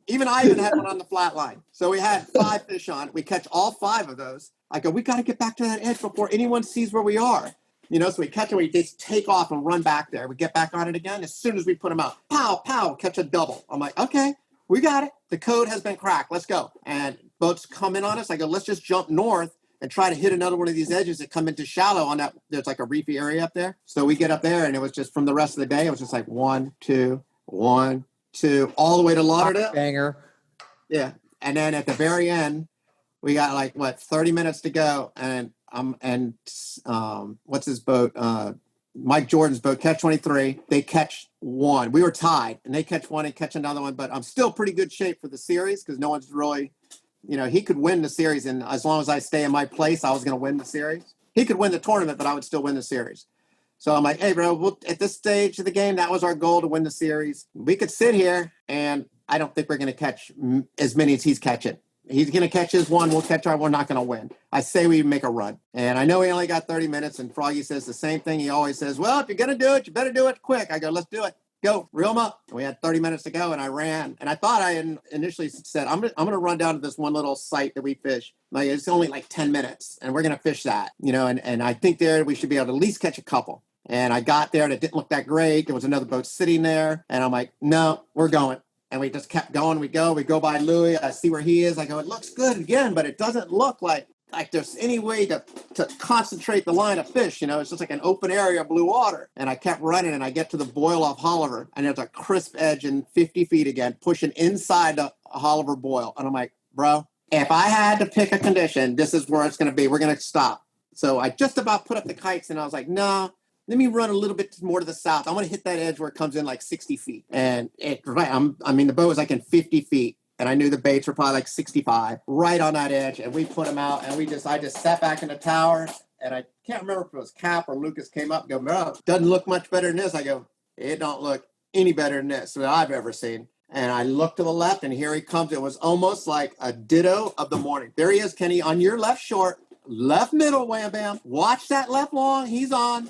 Even Ivan had one on the flat line. So we had 5 fish on. We catch all 5 of those. I go, we got to get back to that edge before anyone sees where we are. So we catch it, we just take off and run back there. We get back on it again. As soon as we put them out, pow, pow, catch a double. I'm like, okay, we got it. The code has been cracked. Let's go. And boats come in on us. I go, let's just jump north and try to hit another one of these edges that come into shallow on that. There's like a reefy area up there. So we get up there, and it was just from the rest of the day, it was just like 1, 2, 1, 2, all the way to Lauderdale. Banger. Yeah. And then at the very end, we got 30 minutes to go. And what's his boat? Mike Jordan's boat, Catch 23. They catch one. We were tied, and they catch one and catch another one. But I'm still pretty good shape for the series because no one's really, he could win the series. And as long as I stay in my place, I was going to win the series. He could win the tournament, but I would still win the series. So I'm like, hey, bro, at this stage of the game, that was our goal, to win the series. We could sit here, and I don't think we're going to catch as many as he's catching. He's going to catch his one. We'll catch our. We're not going to win. I say we make a run. And I know he only got 30 minutes, and Froggy says the same thing. He always says, well, if you're going to do it, you better do it quick. I go, let's do it. Go, reel them up. And we had 30 minutes to go, and I ran. And I thought I initially said, I'm going to run down to this one little site that we fish. Like, it's only 10 minutes, and we're going to fish that. And I think there we should be able to at least catch a couple. And I got there, and it didn't look that great. There was another boat sitting there, and I'm like, no, we're going. And we just kept going. We go by Louie. I see where he is. I go, it looks good again, but it doesn't look like there's any way to concentrate the line of fish. It's just like an open area of blue water. And I kept running, and I get to the boil off Holliver, and there's a crisp edge in 50 feet again, pushing inside the Holliver boil. And I'm like, bro, if I had to pick a condition, this is where it's going to be. We're going to stop. So I just about put up the kites, and I was like, no. Let me run a little bit more to the south. I want to hit that edge where it comes in 60 feet. And the boat was in 50 feet. And I knew the baits were probably 65, right on that edge. And we put them out. And I just sat back in the tower. And I can't remember if it was Cap or Lucas came up and go, bro, doesn't look much better than this. I go, it don't look any better than this that I've ever seen. And I look to the left, and here he comes. It was almost like a ditto of the morning. There he is, Kenny, on your left short, left middle, wham, bam. Watch that left long. He's on.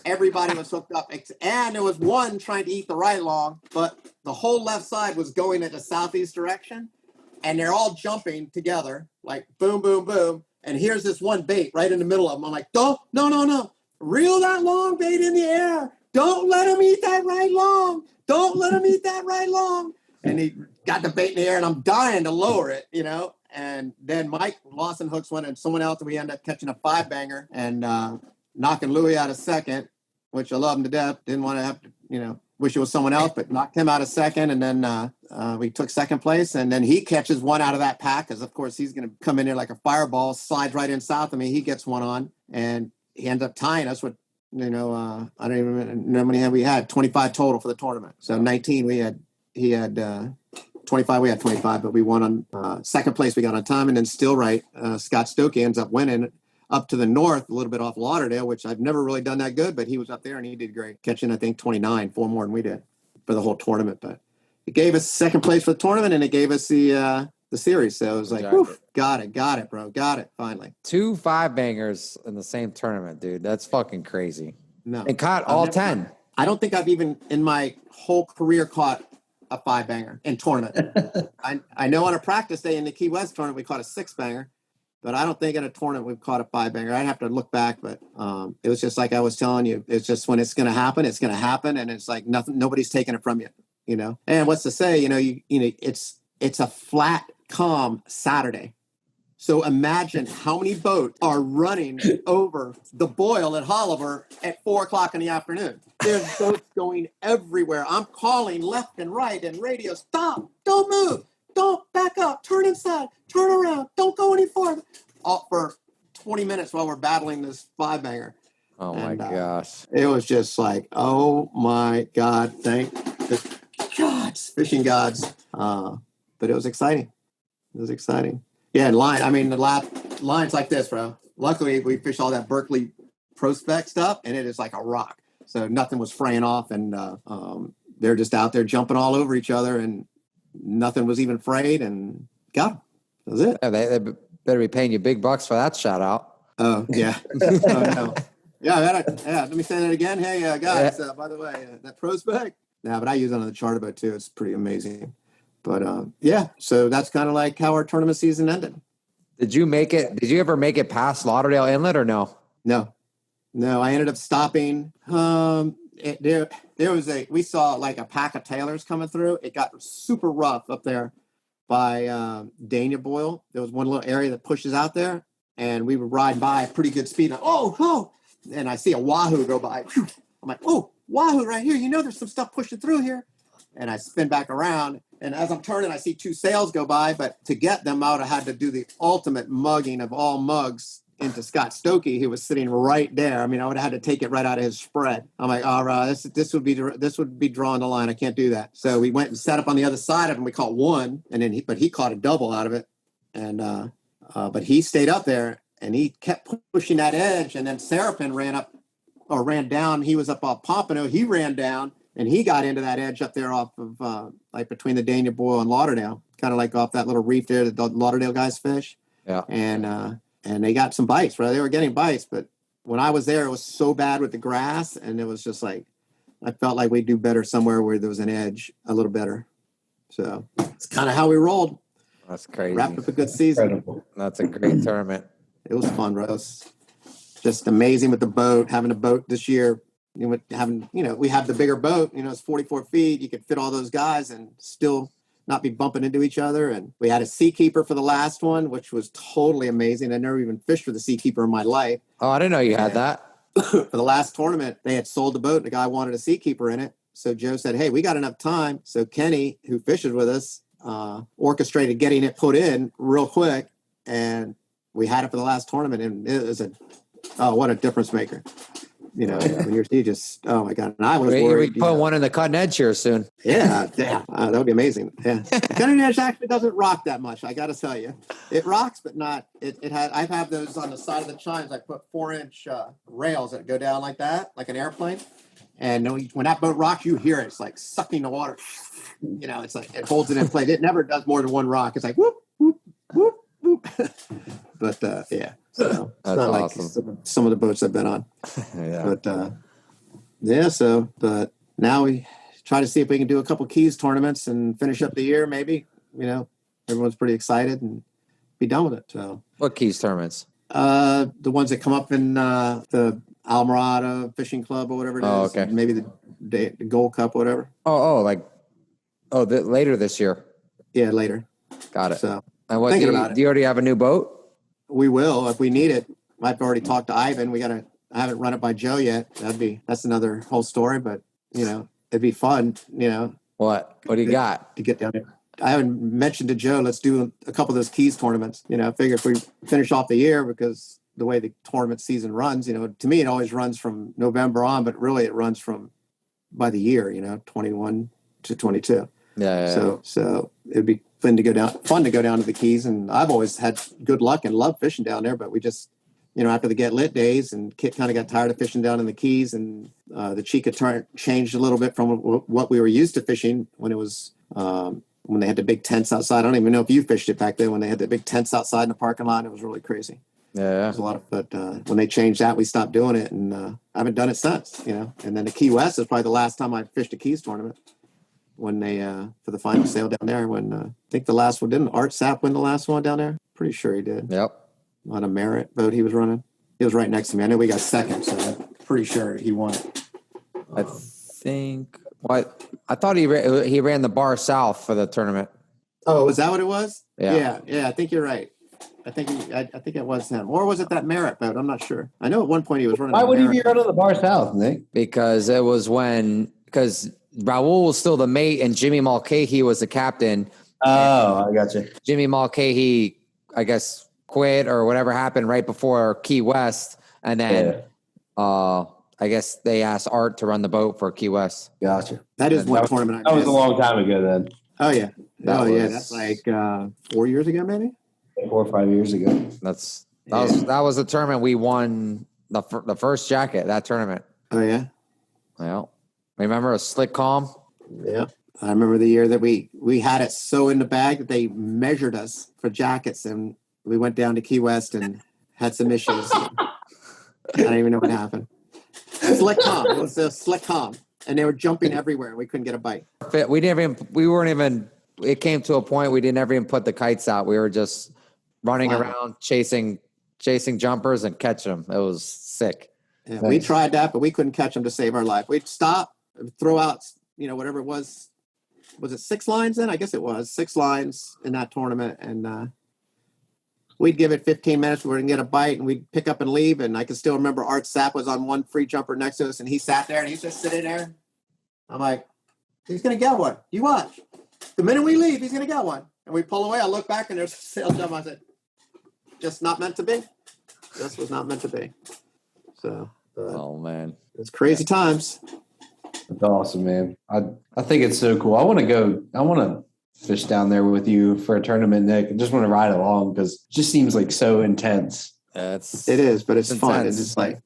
Everybody was hooked up, and there was one trying to eat the right long, but the whole left side was going in the southeast direction, and they're all jumping together, boom, boom, boom. And here's this one bait right in the middle of them. I'm like, no. Reel that long bait in the air. Don't let him eat that right long. Don't let him eat that right long. And he got the bait in the air, and I'm dying to lower it, And then Mike Lawson hooks one, and someone else, and we end up catching a 5-banger and knocking Louie out of second, which I love him to death. Didn't want to have to, wish it was someone else, but knocked him out of second. And then we took second place. And then he catches one out of that pack because, of course, he's going to come in there like a fireball, slides right in south of me. He gets one on, and he ends up tying us with, I don't even know how many we had, 25 total for the tournament. So 19 he had 25, we had 25, but we won on second place. We got on time, and then still right. Scott Stokey ends up winning. up to the north, a little bit off Lauderdale, which I've never really done that good, but he was up there and he did great, catching, I think, 29, 4 more than we did for the whole tournament. But it gave us second place for the tournament, and it gave us the series. So it was like, whew, got it, bro. Got it, finally. 2 5-bangers in the same tournament, dude. That's fucking crazy. No. And caught all 10. I don't think I've even, in my whole career, caught a 5-banger in tournament. I know on a practice day in the Key West tournament, we caught a 6-banger. But I don't think in a tournament we've caught a 5-banger. I'd have to look back, but it was just like I was telling you. It's just when it's going to happen, and it's like nothing. Nobody's taking it from you, you know. And what's to say, you know, it's a flat, calm Saturday. So imagine how many boats are running over the Boyle at Holliver at 4:00 in the afternoon. There's boats going everywhere. I'm calling left and right and radio. Stop! Don't move! Don't back up, turn inside, turn around, don't go any farther. All for 20 minutes while we're battling this 5-banger. Oh my gosh. It was just like, oh my God, thank the gods, fishing gods. But it was exciting. Yeah, and the line's like this, bro. Luckily, we fished all that Berkeley prospect stuff, and it is like a rock. So nothing was fraying off, and they're just out there jumping all over each other, and nothing was even frayed, and got them. That was it. Yeah, they better be paying you big bucks for that shout out. Oh, yeah. Oh, no. Yeah, let me say that again. Hey, guys, by the way, that prospect. Yeah, but I use it on the charter boat too. It's pretty amazing. But yeah, so that's kind of like how our tournament season ended. Did you ever make it past Lauderdale Inlet or no? No, I ended up stopping. We saw like a pack of tailors coming through. It got super rough up there by Dania Boyle. There was one little area that pushes out there, and we would ride by at pretty good speed. And I see a wahoo go by. I'm like, oh, wahoo right here. You know, there's some stuff pushing through here. And I spin back around, and as I'm turning, I see 2 sails go by. But to get them, I would have had to do the ultimate mugging of all mugs into Scott Stokey, who was sitting right there. I mean, I would have had to take it right out of his spread. I'm like, all right, this would be drawing the line. I can't do that. So we went and set up on the other side of him. We caught one, and then he caught a double out of it. And but he stayed up there, and he kept pushing that edge. And then Serapin ran down. He was up off Pompano. He ran down, and he got into that edge up there off of like between the Dania Boyle and Lauderdale, kind of like off that little reef there that the Lauderdale guys fish. Yeah. And they got some bites, right? They were getting bites, but when I was there, it was so bad with the grass, and it was just like, I felt like we'd do better somewhere where there was an edge a little better. So it's kind of how we rolled. That's crazy. Wrapped up a good season. Incredible. That's a great tournament. It was fun, bro. It was just amazing with the boat, having a boat this year. We have the bigger boat, it's 44 feet. You could fit all those guys and still not be bumping into each other. And we had a Seakeeper for the last one, which was totally amazing. I never even fished with a Seakeeper in my life. Oh, I didn't know you had that. For the last tournament, they had sold the boat, and the guy wanted a Seakeeper in it. So Joe said, hey, we got enough time. So Kenny, who fishes with us, orchestrated getting it put in real quick. And we had it for the last tournament. And it was what a difference maker. When you just, oh my God. And I was worried. We put one in the cutting edge here soon. Yeah. That would be amazing. Yeah. Cutting edge actually doesn't rock that much. I got to tell you, it rocks, but not, I have those on the side of the chines. I put 4-inch rails that go down like that, like an airplane. And when that boat rocks, you hear it. It's like sucking the water. It's like, it holds it in place. It never does more than one rock. It's like, whoop, whoop, whoop, whoop. But yeah. So it's not awesome. Like some of the boats I've been on. Yeah. But but now we try to see if we can do a couple Keys tournaments and finish up the year. Maybe, everyone's pretty excited and be done with it. So what Keys tournaments? The ones that come up in the Almirada Fishing Club or whatever it is. Oh, okay. Maybe the Gold Cup or whatever. Later this year. Yeah, later. Got it. So and what do you already have a new boat? We will if we need it. I've already talked to Ivan. I haven't run it by Joe yet. That's another whole story, but it'd be fun, What do you got to get down there? I haven't mentioned to Joe, let's do a couple of those Keys tournaments. I figure if we finish off the year, because the way the tournament season runs, to me, it always runs from November on, but really it runs from by the year, 21 to 22. Yeah. So it'd be fun to go down to the Keys. And I've always had good luck and love fishing down there, but we just after the Get Lit days, and Kit kind of got tired of fishing down in the Keys, and the Chica changed a little bit from what we were used to fishing when it was when they had the big tents outside. I don't even know if you fished it back then when they had the big tents outside in the parking lot. It was really crazy. Yeah. It was a lot of, but when they changed that, we stopped doing it, and I haven't done it since. And then the Key West is probably the last time I fished a Keys tournament when they for the final sale down there. When I think the last one, didn't Art Sapp win the last one down there? Pretty sure he did. Yep. On a Merit boat he was running. He was right next to me. I know we got second, so I'm pretty sure he won it. I think what I thought he ran the bar south for the tournament. Oh, is that what it was? Yeah. I think you're right. I think it was him, or was it that Merit boat? I'm not sure. I know at one point he was running. Why would he be running the bar south, Nick? Because it was because Raul was still the mate and Jimmy Mulcahy was the captain. Oh, I got you. Jimmy Mulcahy, I guess, quit or whatever happened right before Key West, and then I guess they asked Art to run the boat for Key West. Gotcha. That is one tournament. That was a long time ago then. Oh yeah. That's like 4 years ago, maybe 4 or 5 years ago. That was the tournament we won the first jacket, that tournament. Oh yeah. Well, remember a slick calm? Yeah. I remember the year that we had it so in the bag that they measured us for jackets, and we went down to Key West and had some issues. I don't even know what happened. Slick calm. It was a slick calm, and they were jumping everywhere, and we couldn't get a bite. It came to a point we didn't ever even put the kites out. We were just running around chasing jumpers and catching them. It was sick. Yeah, we tried that, but we couldn't catch them to save our life. We'd stop, throw out, whatever it was. Was it 6 lines then? I guess it was 6 lines in that tournament. And we'd give it 15 minutes. We were going to get a bite, and we'd pick up and leave. And I can still remember Art Sapp was on one free jumper next to us, and he sat there, and he's just sitting there. I'm like, he's going to get one. You watch. The minute we leave, he's going to get one. And we pull away. I look back, and there's a sail jump. I said, just not meant to be. This was not meant to be. So, oh, man. It's crazy times. That's awesome, man. I think it's so cool. I want to fish down there with you for a tournament, Nick. I just want to ride along because it just seems like so intense. It is, but it's fun. It's just like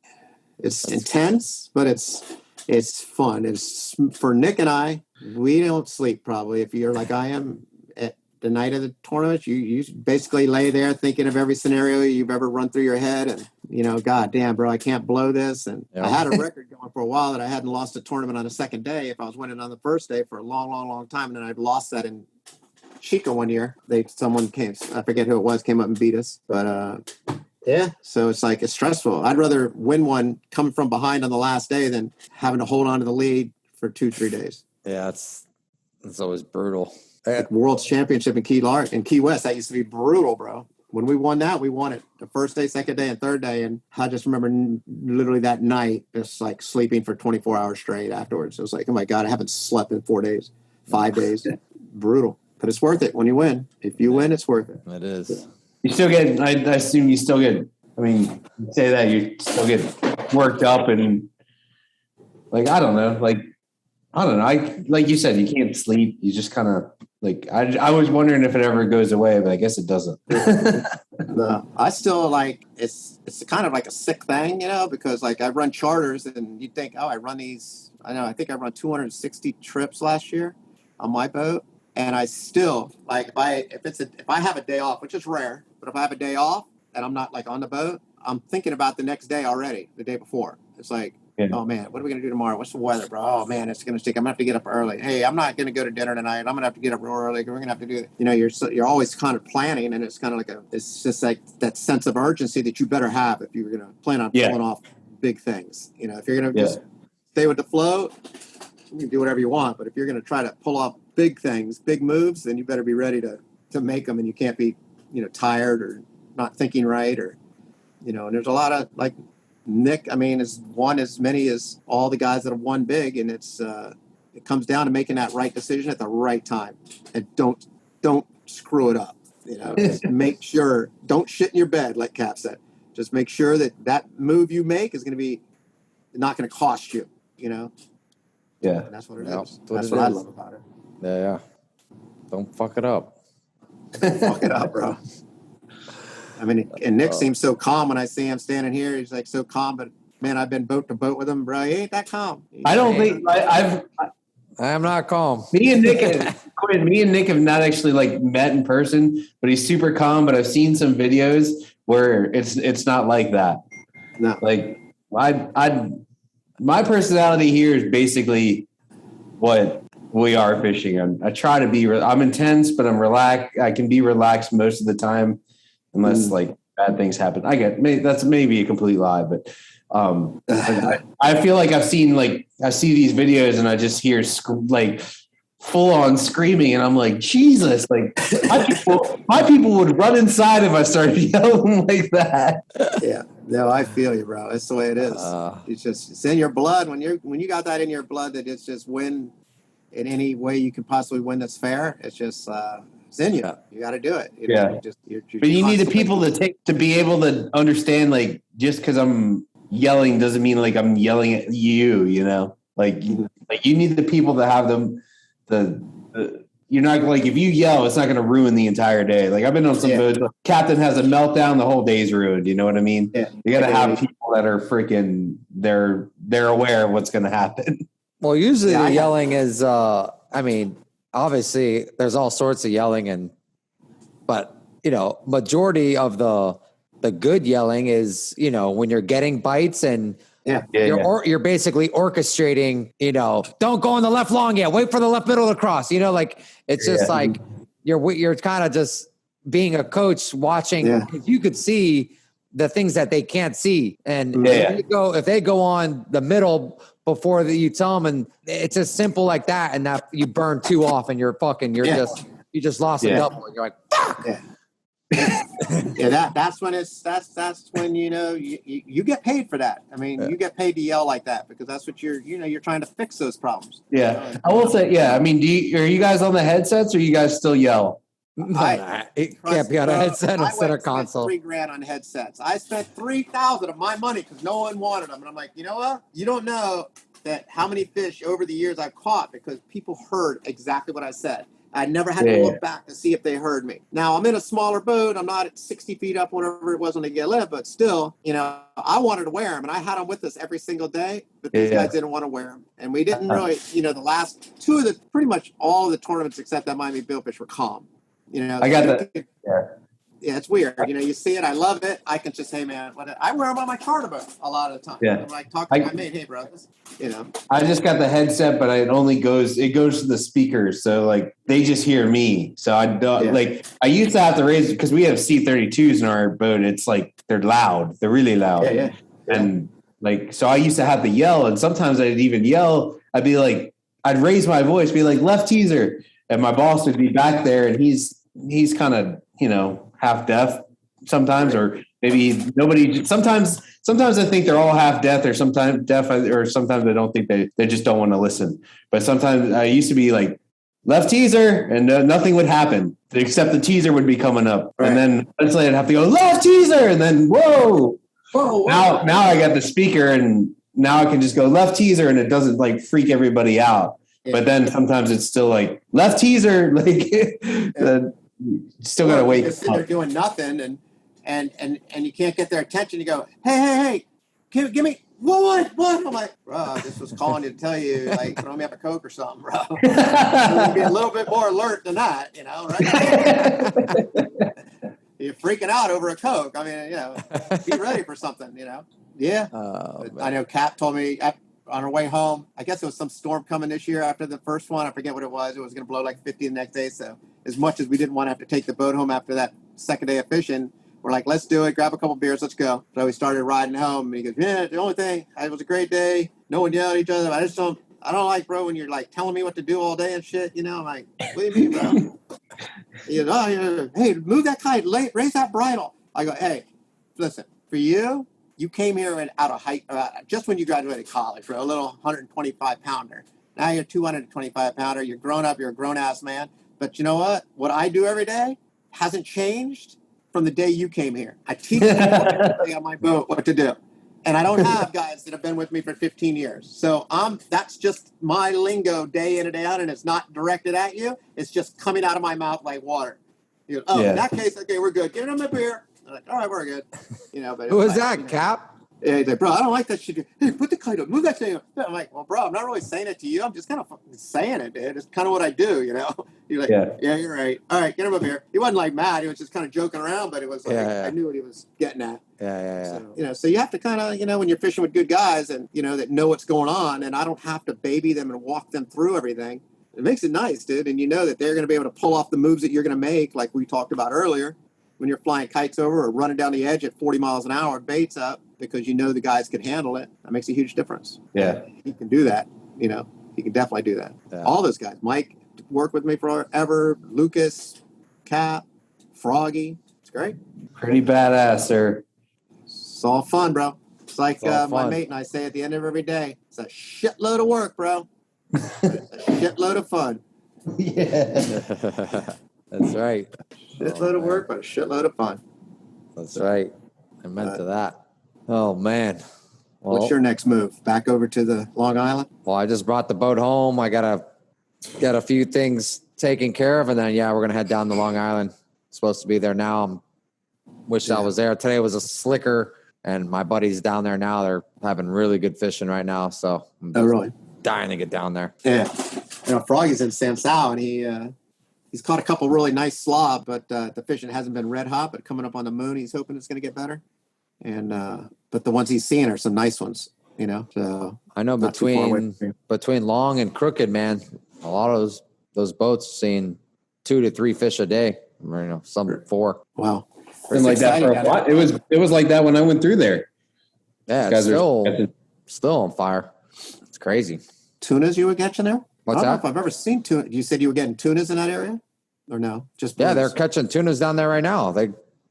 it's intense, but it's fun. It's for Nick and I. We don't sleep probably if you're like I am at the night of the tournament. You basically lay there thinking of every scenario you've ever run through your head, and God damn, bro, I can't blow this. And I had a record going for a while that I hadn't lost a tournament on the second day. If I was winning on the first day for a long, long, long time, and then I'd lost that in Chica one year. Someone came, I forget who it was, came up and beat us. But yeah, so it's like it's stressful. I'd rather win one coming from behind on the last day than having to hold on to the lead for 2-3 days. Yeah, it's always brutal. Like World's Championship in Key West, that used to be brutal, bro. When we won that, we won it the first day, second day, and third day. And I just remember literally that night, just like sleeping for 24 hours straight afterwards. It was like, oh my God, I haven't slept in 4 days, 5 days. Brutal. But it's worth it when you win. If you win, it's worth it. It is. You still get, I assume you still get, you say that, you still get worked up and I don't know. Like you said, you can't sleep. You just kind of I was wondering if it ever goes away, but I guess it doesn't. No, I still it's kind of like a sick thing, because I run charters and you'd think, I run these. I think I run 260 trips last year on my boat. And I still if I have a day off, which is rare, but if I have a day off and I'm not on the boat, I'm thinking about the next day already, the day before. It's like, oh man, what are we going to do tomorrow? What's the weather, bro? Oh man, it's going to stick. I'm going to have to get up early. Hey, I'm not going to go to dinner tonight. I'm going to have to get up real early. We're going to have to do it. You're always kind of planning, and it's kind of it's just like that sense of urgency that you better have if you're going to plan on pulling off big things. If you're going to just stay with the flow, you can do whatever you want. But if you're going to try to pull off big things, big moves, then you better be ready to make them, and you can't be, tired or not thinking right and there's a lot of Nick, is one as many as all the guys that have won big, and it comes down to making that right decision at the right time, and don't screw it up. Just make sure, don't shit in your bed, like Cap said. Just make sure that move you make is going to be not going to cost you. Yeah, and that's what it is. That's what I love about it. Yeah. Don't fuck it up. Fuck it up, bro. I mean, and Nick seems so calm when I see him standing here. He's like so calm, but man, I've been boat to boat with him, bro. He ain't that calm. I don't think I'm not calm. Me and Nick have not actually like met in person, but he's super calm. But I've seen some videos where it's not like that. No, like my personality here is basically what we are fishing. I try to be. I'm intense, but I'm relaxed. I can be relaxed most of the time, unless like bad things happen. That's maybe a complete lie, but I feel like I see these videos and I just hear like full on screaming, and I'm like, Jesus, like my people would run inside if I started yelling like that. Yeah, no, I feel you, bro. That's the way it is. It's in your blood. When you got that in your blood, that it's just win in any way you can possibly win that's fair. It's just it's in you. You got to do it. But you need the people to be able to understand. Like, just because I'm yelling doesn't mean like I'm yelling at you. You know, like you need the people to have them. You're not like, if you yell, it's not going to ruin the entire day. Like, I've been on some boats. Captain has a meltdown, the whole day's ruined. You know what I mean? Yeah. You got to have people that are freaking. They're aware of what's going to happen. Well, usually the yelling is. I mean, obviously, there's all sorts of yelling, but majority of the good yelling is when you're getting bites and. You're basically orchestrating, don't go on the left long yet. Wait for the left middle to cross. Like it's just like you're kind of just being a coach watching. Because you could see the things that they can't see. And if they go on the middle before you tell them, and it's as simple like that, and that you burn two off and you just lost a double. And you're like, fuck. That's when you get paid for that. I mean, you get paid to yell like that because that's what you're trying to fix those problems. I will say, I mean, are you guys on the headsets or you guys still yell? It can't be on a headset or center console. $3,000 on headsets. I spent $3,000 of my money because no one wanted them, and I'm like, you know what? You don't know that how many fish over the years I've caught because people heard exactly what I said. I never had to look back to see if they heard me. Now, I'm in a smaller boat. I'm not at 60 feet up, whatever it was when they get lit, but still, I wanted to wear them, and I had them with us every single day, but these guys didn't want to wear them. And we didn't really, the last pretty much all of the tournaments except that Miami Billfish were calm. I got that. Yeah, it's weird. You see it. I love it. I can just say, man, I wear them on my charter boat a lot of the time. I'm like talking to my mate, hey, brothers, I just got the headset, but it goes to the speakers. So like they just hear me. So I don't I used to have to raise because we have C32s in our boat. It's like, they're loud. They're really loud. And like, so I used to have to yell, and sometimes I'd even yell. I'd raise my voice, be like, left teaser. And my boss would be back there, and he's kind of, half deaf sometimes, or maybe nobody. Sometimes I think they're all half deaf, or sometimes deaf, or sometimes I don't think they just don't want to listen. But sometimes I used to be like left teaser, and nothing would happen except the teaser would be coming up, and then eventually I'd have to go left teaser, and then whoa. Now I got the speaker, and now I can just go left teaser, and it doesn't like freak everybody out. But then sometimes it's still like left teaser, like. Still gotta wait. They're doing nothing, and you can't get their attention. You go, hey, give me what? I'm like, bro, this was calling you to tell you, like, throw me up a Coke or something, bro. So be a little bit more alert than that, right? You're freaking out over a Coke. I mean, be ready for something, Yeah. I know Capt told me on our way home, I guess it was some storm coming this year after the first one. I forget what it was. It was going to blow like 50 the next day. So as much as we didn't want to have to take the boat home after that second day of fishing, we're like, let's do it. Grab a couple beers. Let's go. So we started riding home. And he goes, the only thing, it was a great day. No one yelled at each other. I don't like, bro, when you're like telling me what to do all day and shit. I'm like, what do you mean, bro? He goes, hey, move that kite. Raise that bridle. I go, hey, listen, for you came here out of height just when you graduated college, bro, a little 125-pounder. Now you're a 225-pounder. You're grown up. You're a grown-ass man. But you know what? What I do every day hasn't changed from the day you came here. I teach people on my boat what to do. And I don't have guys that have been with me for 15 years. So that's just my lingo day in and day out, and it's not directed at you. It's just coming out of my mouth like water. In that case, okay, we're good. Give him a beer. I'm like, all right, we're good. But Who was that, Cap? Yeah, he's like, bro, I don't like that shit. Hey, put the kite up, move that thing up. I'm like, well, bro, I'm not really saying it to you. I'm just kind of saying it, dude. It's kind of what I do, He's like, yeah, you're right. All right, get him up here. He wasn't like mad. He was just kind of joking around, but it was like, I knew what he was getting at. Yeah. So you have to kind of, when you're fishing with good guys and, that know what's going on, and I don't have to baby them and walk them through everything. It makes it nice, dude. And that they're going to be able to pull off the moves that you're going to make, like we talked about earlier, when you're flying kites over or running down the edge at 40 miles an hour, baits up, because the guys can handle it. That makes a huge difference. Yeah. He can do that. He can definitely do that. Yeah. All those guys. Mike worked with me forever. Lucas, Capt, Froggy. It's great. Pretty badass, sir. It's all fun, bro. It's like my mate and I say at the end of every day, it's a shitload of work, bro. It's a shitload of fun. Yeah. That's right. Shitload of work, but a shitload of fun. That's right. I meant to that. Oh, man. Well, what's your next move? Back over to the Long Island? Well, I just brought the boat home. I got a few things taken care of, and then, we're going to head down to Long Island. Supposed to be there now. I was there. Today was a slicker, and my buddies down there now. They're having really good fishing right now, so I'm really? Dying to get down there. Yeah. Froggy's in Sansao, and he's caught a couple really nice slob, but the fishing hasn't been red hot, but coming up on the moon, he's hoping it's going to get better. And but the ones he's seeing are some nice ones, So I know between long and crooked, man, a lot of those boats seeing 2 to 3 fish a day. Some 4. Wow, been like that for a while. It was like that when I went through there. Yeah, it's still on fire. It's crazy. Tunas you were catching there? What's that? I don't know if I've ever seen tuna. You said you were getting tunas in that area, or no? Just blues? They're catching tunas down there right now.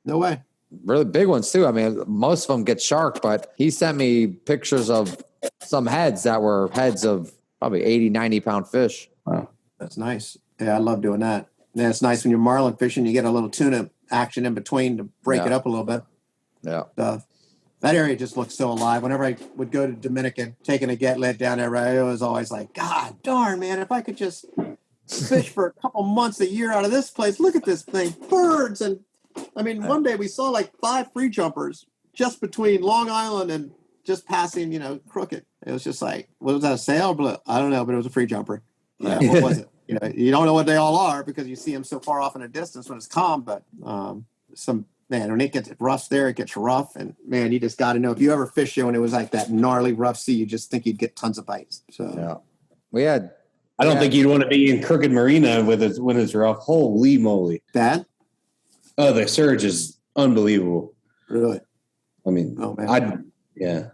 No way. Really big ones too. I mean, most of them get shark, but he sent me pictures of some heads that were heads of probably 80, 90 pound fish. Wow. That's nice. Yeah, I love doing that. Yeah, it's nice when you're marlin fishing, you get a little tuna action in between to break it up a little bit. Yeah. That area just looks so alive. Whenever I would go to Dominican, taking a get lit down there, I was always like, God darn, man, if I could just fish for a couple months a year out of this place. Look at this thing. Birds. And one day we saw like 5 free jumpers just between Long Island and just passing, Crooked. It was just like, what was that, a sail? I don't know, but it was a free jumper. Yeah, what was it? You don't know what they all are because you see them so far off in the distance when it's calm, but when it gets rough there, it gets rough. And man, you just got to know, if you ever fish when it was like that gnarly rough sea, you just think you'd get tons of bites. So I don't think you'd want to be in Crooked Marina when it's rough. Holy moly. That? Oh, the surge is unbelievable. Really? I mean, it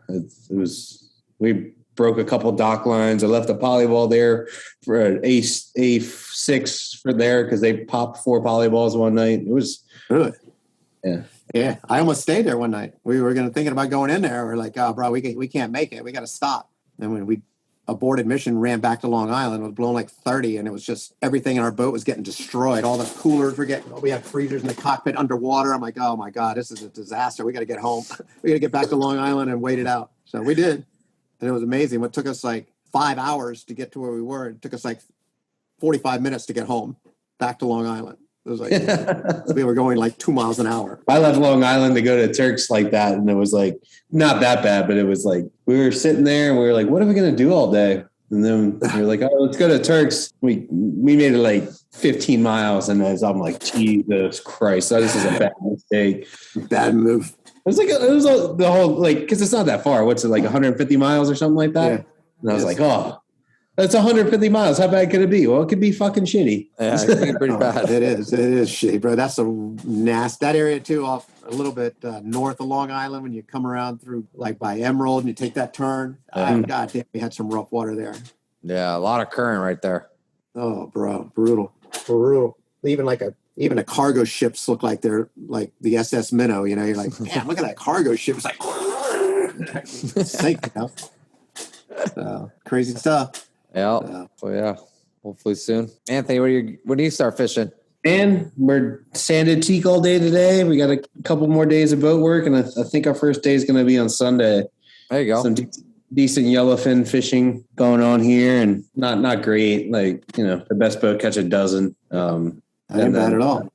was, we broke a couple dock lines. I left a polyball there for an A6 for there because they popped 4 polyballs one night. It was really, yeah. I almost stayed there one night. We were thinking about going in there. We're like, oh, bro, we can't make it. We got to stop. And when we aborted mission, ran back to Long Island, it was blowing like 30, and it was just everything in our boat was getting destroyed. All the coolers we had freezers in the cockpit underwater. I'm like, oh my God, this is a disaster. We got to get home. We got to get back to Long Island and wait it out. So we did. And it was amazing. It took us like 5 hours to get to where we were. It took us like 45 minutes to get home back to Long Island. It was like we were going like 2 miles an hour. I left Long Island to go to Turks like that, and it was like not that bad, but it was like we were sitting there and we were like, "What are we gonna do all day?" And then we were like, "Oh, let's go to Turks." We made it like 15 miles, and I'm like, "Jesus Christ, this is a bad mistake, bad move." It was the whole like because it's not that far. What's it like 150 miles or something like that? Yeah. And I was like, "Oh." That's 150 miles. How bad could it be? Well, it could be fucking shitty. Yeah, it could be pretty bad. It is shitty, bro. That's a nasty. That area too, off a little bit north of Long Island, when you come around through like by Emerald and you take that turn. God damn, we had some rough water there. Yeah, a lot of current right there. Oh, bro, brutal. Even a cargo ships look like they're like the SS Minnow. You're like, damn, look at that cargo ship. It's like sink, crazy stuff. Yeah. Hopefully soon. Anthony, when do you start fishing? And we're sanded teak all day today. We got a couple more days of boat work, and I think our first day is going to be on Sunday. There you go. Some decent yellowfin fishing going on here, and not great. Like the best boat catch a dozen. Not bad at all.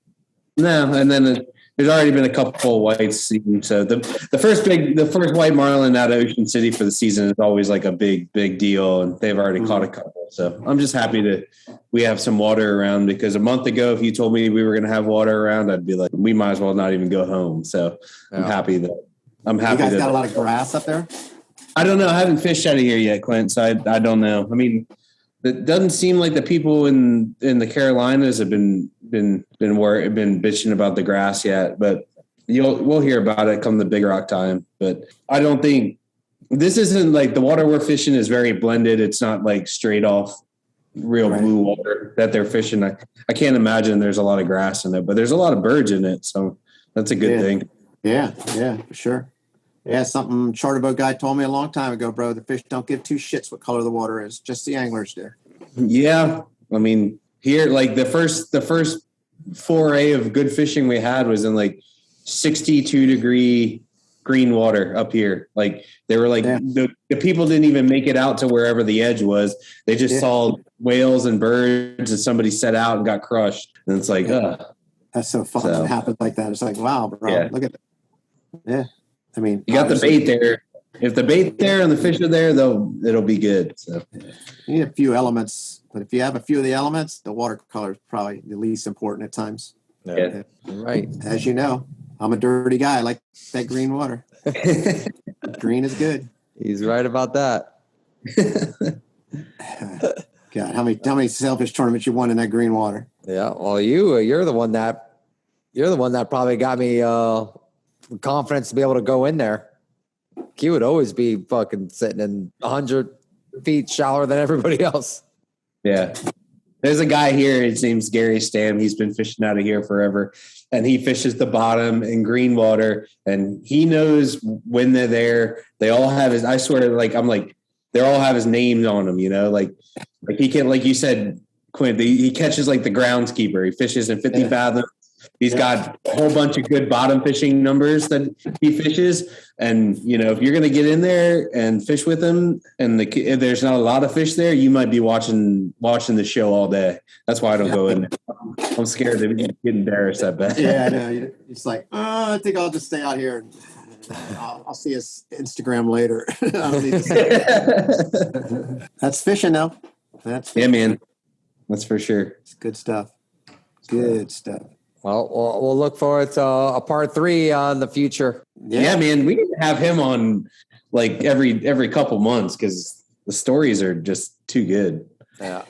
No, and then there's already been a couple of whites seen. So the first white marlin out of Ocean City for the season is always like a big deal, and they've already caught a couple. So I'm just happy we have some water around, because a month ago, if you told me we were going to have water around, I'd be like, we might as well not even go home. So I'm happy. You guys got a lot of grass up there? I don't know. I haven't fished out of here yet, Clint. So I don't know. I mean, it doesn't seem like the people in the Carolinas have been bitching about the grass yet, but we'll hear about it come the Big Rock time. But I don't think this isn't like the water we're fishing is very blended. It's not like straight off real blue water that they're fishing. I can't imagine there's a lot of grass in it, but there's a lot of birds in it, so that's a good thing. Yeah, for sure. Yeah, something charter boat guy told me a long time ago, bro. The fish don't give two shits what color the water is. Just the anglers do. Yeah, I mean, here, like the first foray of good fishing we had was in like 62-degree green water up here. Like they were like the people didn't even make it out to wherever the edge was. They just saw whales and birds, and somebody set out and got crushed. And it's like, that's so fun. It happens like that. It's like, wow, bro, look at that. Yeah. I mean, you got the bait there. If the bait there and the fish are there, it'll be good. So you need a few elements, but if you have a few of the elements, the watercolor is probably the least important at times. Yeah. Right. As you know, I'm a dirty guy. I like that green water. Green is good. He's right about that. God, how many sailfish tournaments you won in that green water? Yeah. Well, you're the one that probably got me confidence to be able to go in there. He would always be fucking sitting in 100 feet shallower than everybody else. Yeah. There's a guy here. His name's Gary Stam. He's been fishing out of here forever, and he fishes the bottom in green water, and he knows when they're there. They all have his, I swear, they all have his name on them, like he can, like you said, Quint, he catches like the groundskeeper. He fishes in 50 fathoms. He's got a whole bunch of good bottom fishing numbers that he fishes. And, if you're going to get in there and fish with him and if there's not a lot of fish there, you might be watching the show all day. That's why I don't go in there. I'm scared of getting embarrassed that bad. Yeah, I know. It's like, I think I'll just stay out here. I'll see his Instagram later. I don't need to see That's fishing, though. Yeah, man. That's for sure. It's good stuff. Good stuff. Well, we'll look forward to a part 3 on the future. Yeah, man. We need to have him on like every couple months because the stories are just too good. Yeah.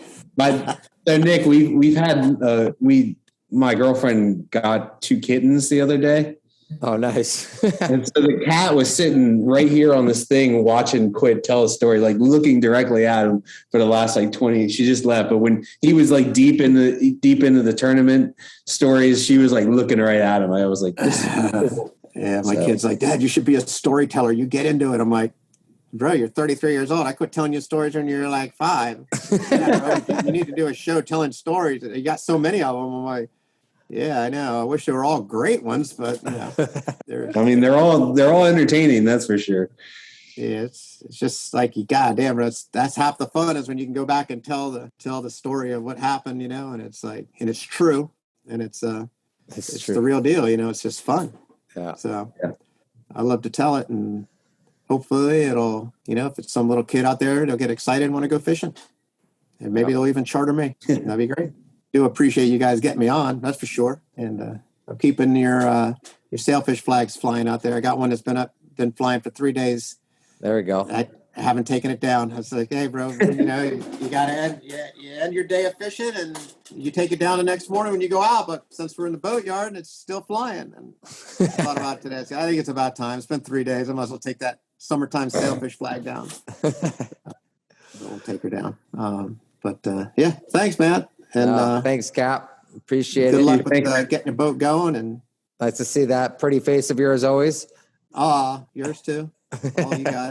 So Nick, we've had my girlfriend got 2 kittens the other day. Oh, nice. And so the cat was sitting right here on this thing watching Quint tell a story, like looking directly at him for the last like 20. She just left. But when he was like deep into the tournament stories, she was like looking right at him. I was like, this is cool. Yeah, my kid's like, Dad, you should be a storyteller. You get into it. I'm like, bro, you're 33 years old. I quit telling you stories when you're like 5. Yeah, bro, you need to do a show telling stories. You got so many of them. I'm like, yeah, I know. I wish they were all great ones, but they're all entertaining. That's for sure. Yeah, it's just like, goddamn, that's half the fun is when you can go back and tell the story of what happened, and it's like, and it's true, and it's true. The real deal, it's just fun. Yeah. So I love to tell it, and hopefully it'll, if it's some little kid out there, they'll get excited and want to go fishing, and maybe they'll even charter me. That'd be great. Do appreciate you guys getting me on, that's for sure. And I'm keeping your sailfish flags flying out there. I got one that's been flying for 3 days. There we go. I haven't taken it down. I was like, hey, bro, you got to end your day of fishing, and you take it down the next morning when you go out. But since we're in the boatyard and it's still flying, and I thought about it today. So I think it's about time. It's been 3 days. I might as well take that summertime sailfish flag down. We'll take her down. But thanks, man. And thanks, Cap. Appreciate it. Good luck with getting the boat going. And nice to see that pretty face of yours always. Yours too. All you guys.